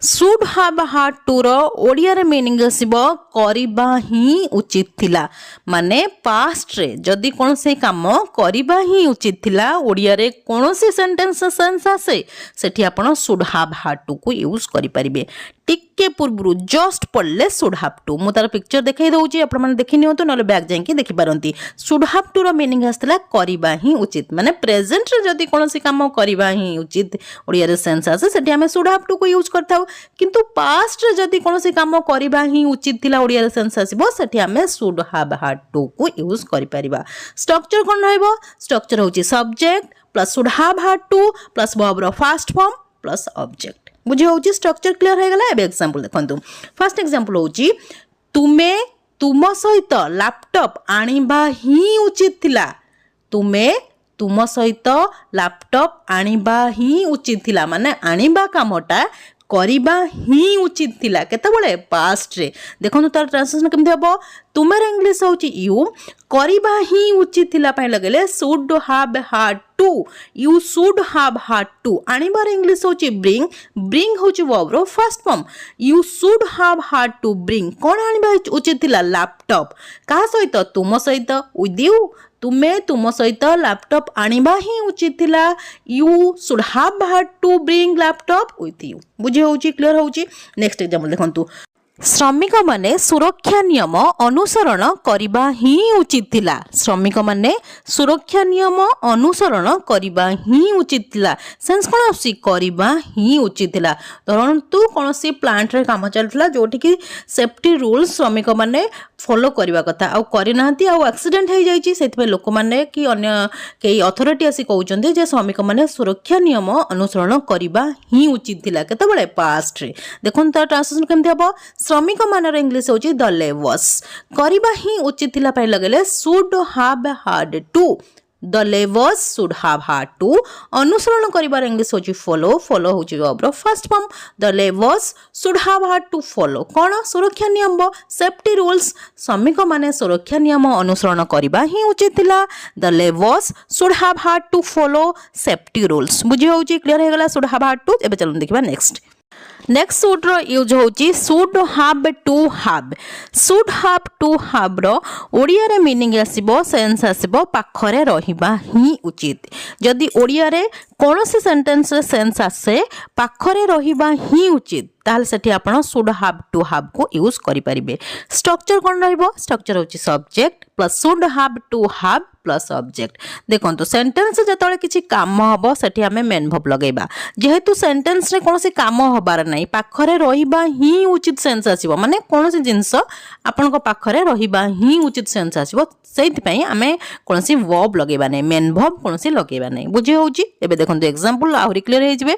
Should have hard to रो ओडिया रे मीनिंग आसीबो करिबा ही उचित थिला, माने पास्ट रे जदी कोनसे काम करिबा ही उचित थिला ओडिया रे कोनसे सेंटेंस सेंस आसे सेठी आपण शुड हाव हार्ड टू को यूज करि परिबे। टिके पूर्वरु जस्ट पढ़ले शुड हाव टू मु तार पिक्चर देखाई दउची, आपण माने देखि नियंतु नले बैक जाई देखि पारंती। शुड हाव टू रो मीनिंग आस्तला करिबा ही उचित, माने प्रेजेंट रे जदी कोनसे काम करिबा ही उचित ओडिया रे सेंस आसे सेठी हमें शुड हाव टू को यूज करथाउ। किंतु पास्ट रे जदी कोनसे काम करिबा ही उचित थिला ओडिया रे सेंस आसीबो सेठी हमें शुड हाव हार्ड टू को यूज करि परिबा। स्ट्रक्चर कोन रहइबो, स्ट्रक्चर होची subject plus should have hard to plus verb रो फास्ट फॉर्म प्लस ऑब्जेक्ट। बुझे होची स्ट्रक्चर क्लियर हे गला। एबे एग्जांपल देखंतु। फर्स्ट एग्जांपल होची तुमे तुम सहित लैपटॉप आनिबा ही उचित थिला। तुमे तुम सहित लैपटॉप आनिबा ही उचित थिला, माने आनिबा कामटा करिबा ही उचित थिला केतेबेले पास्ट रे। देखंतु तार ट्रांसलेशन केमथि हबो, तुमेर इंग्लिश होची यू, करिबा ही उचित थिला पय लगेले should have hard to. You should have hard to. आनिबार इंग्लिश होची ब्रिंग। ब्रिंग होची वर्ब रो first form. You should have hard to bring कोन आनिबा उचित थिला लैपटॉप। का सहित तुम सहित विथ यू। तुमे तुम सहित लैपटॉप आनिबा ही उचित थिला। You should have hard to bring laptop with you. बुझे होची क्लियर होची। नेक्स्ट एग्जांपल देखंतु श्रमिक माने सुरक्षा नियम अनुसरण करिबा ही उचित थिला। श्रमिक माने सुरक्षा नियम अनुसरण करिबा ही उचित थिला। सेंस कोन आसी करिबा ही उचित थिला। धरंतु कोनसी प्लांट रे काम चलथिला जोठी कि सेफ्टी रूल्स श्रमिक माने फॉलो करिबा कथा आ करि नाहंती आ एक्सीडेंट हे जाईची सेथबे लोक माने कि अन्य केई अथॉरिटी आसी कहउचंदी जे श्रमिक माने सुरक्षा नियम अनुसरण करिबा ही उचित थिला केतेबेले पास्ट रे। देखोन त ट्रांसलेशन केमथि हबो, श्रमिक मानर इंग्लिश होची द लेबर्स। करिबा ही उचित थिला पय लगेले should have hard to. The labours should have hard to. अनुसरण करिबार इंग्लिश होची फॉलो। फॉलो होची वर्ब रो first form. The labours should have hard to follow कोन सुरक्षा नियम सेफ्टी रूल्स। श्रमिक माने सुरक्षा नियम अनुसरण करिबा ही उचित थिला। The labours should have hard to follow safety rules. बुझी होची क्लियर हे गला शुड हाव हार्ड टू। एबे चलन देखिबा नेक्स्ट। नेक्स्ट शुड रो यूज होची should have to have. Should have to have रो ओडिया रे मीनिंग आसीबो सेंस आसीबो पाखरे रहिबा ही उचित। जदि ओडिया रे कोनोसी सेंटेंस रे सेंस आसे पाखरे रहिबा ही उचित ताहले सेठी आपण शुड हैव टू हैव को यूज करि परिबे। स्ट्रक्चर कोन रहइबो स्ट्रक्चर होची subject plus should have to have plus object. देखंतु सेंटेंस जतळे किछि काम हबो सेठी हमें मेन वर्ब लगेबा जेहेतु सेंटेंस रे कोनोसी काम हबार नै पाखरे रहिबा ही उचित सेंस आसीबो माने कोनोसी जिंस आपनको पाखरे रहिबा ही उचित सेंस आसीबो सेति पई हमें कोनोसी वर्ब लगेबा नै मेन वर्ब कोनोसी लगेबा नै बुझे होउची। एबे देखंतु एग्जांपल आहुरी क्लियर हे जिवे।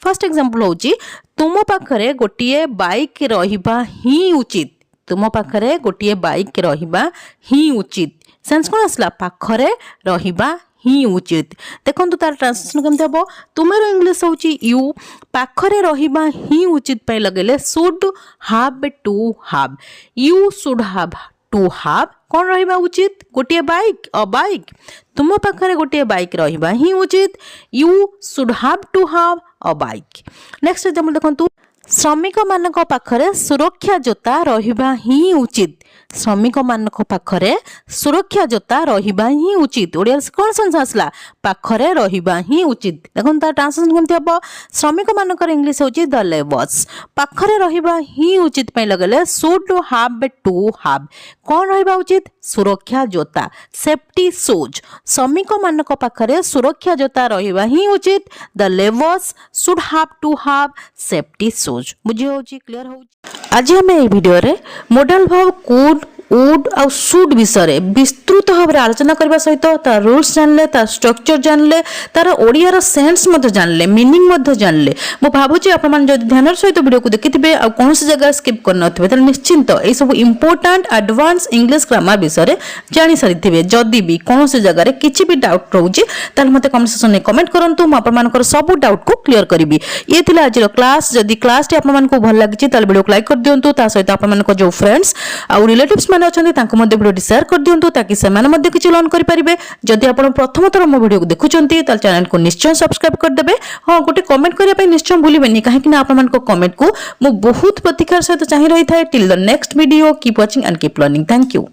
फर्स्ट एग्जांपल होउची तुम पाखरे गोटिए बाइक रहिबा ही उचित। तुम पाखरे गोटिए बाइक रहिबा ही उचित सेंस कोन आसला पाखरे रहिबा ही उचित। देखंतु तार ट्रांसलेशन केमते हबो तुमेर इंग्लिश होची यू पाखरे रहिबा ही उचित पय लगेले should have to have. You should have to have कोन रहिबा उचित गोटिए बाइक अ बाइक। तुम पाखरे गोटिए बाइक रहिबा ही उचित you should have to have a bike. Next example देखंतु श्रमिक मानक पाखरे सुरक्षा जोता रहिबा ही उचित। श्रमिक मानक पाखरे सुरक्षा जोता रहिबा ही उचित ओडिया कोन सेंस आसला पाखरे रहिबा ही उचित। देखन ता ट्रांसलेशन केमते हबो श्रमिक मानकर इंग्लिश होची द लेबर्स पाखरे रहिबा ही उचित पय लगले शुड हैव टू हैव कोन रहिबा उचित सुरक्षा जोता सेफ्टी शूज। श्रमिक मानक पाखरे सुरक्षा जोता रहिबा ही उचित the labours should have to have safety shoes. बुझी होची क्लियर होची। आज आम ये भिडियो रे मॉडल वर्ब कुड वुड आ शुड विषय विस्तृत भाव में आलोचना करने सहित तार रूल्स जानले तार स्ट्रक्चर जानले तार ओडियार सेंस जानले मीनिंग जानले मु भावुची आपण जदि ध्यान सहित वीडियो को देखिथिबे आ कौन सी जगह स्किप करन नथिबे त निश्चिंत ए सब इंपोर्टेंट एडवांस इंग्लिश ग्रामर विषय जानि सारिथिबे। जदि भी कौन सी जगह रे किछि भी डाउट रहउची ताल मते कमेंट सेक्शन में कमेंट करंतु म आपण मानकर सब डाउट को क्लियर करबी। ये थिला आज क्लास जदि क्लास टी आपण मानको भल लागिची ताल वीडियो को लाइक कर दियंतु ता सहित आपण मानको जो फ्रेंड्स आ रिलेटिव्स माने अछंती तांको मध्ये वीडियो शेयर कर दियंतु ताकि से माने मध्ये किछि लर्न करि परिबे। जदि आपण प्रथम थर मो वीडियो को देखुचंती ताल चैनल को निश्चय सब्सक्राइब कर देबे। हां गोटे कमेंट करिया पय निश्चय भूलिबेनी काहे कि आपण मानको कमेंट को मो बहुत प्रतिकार सहित चाहि रही थाए। Till the next video keep watching and keep learning. Thank you.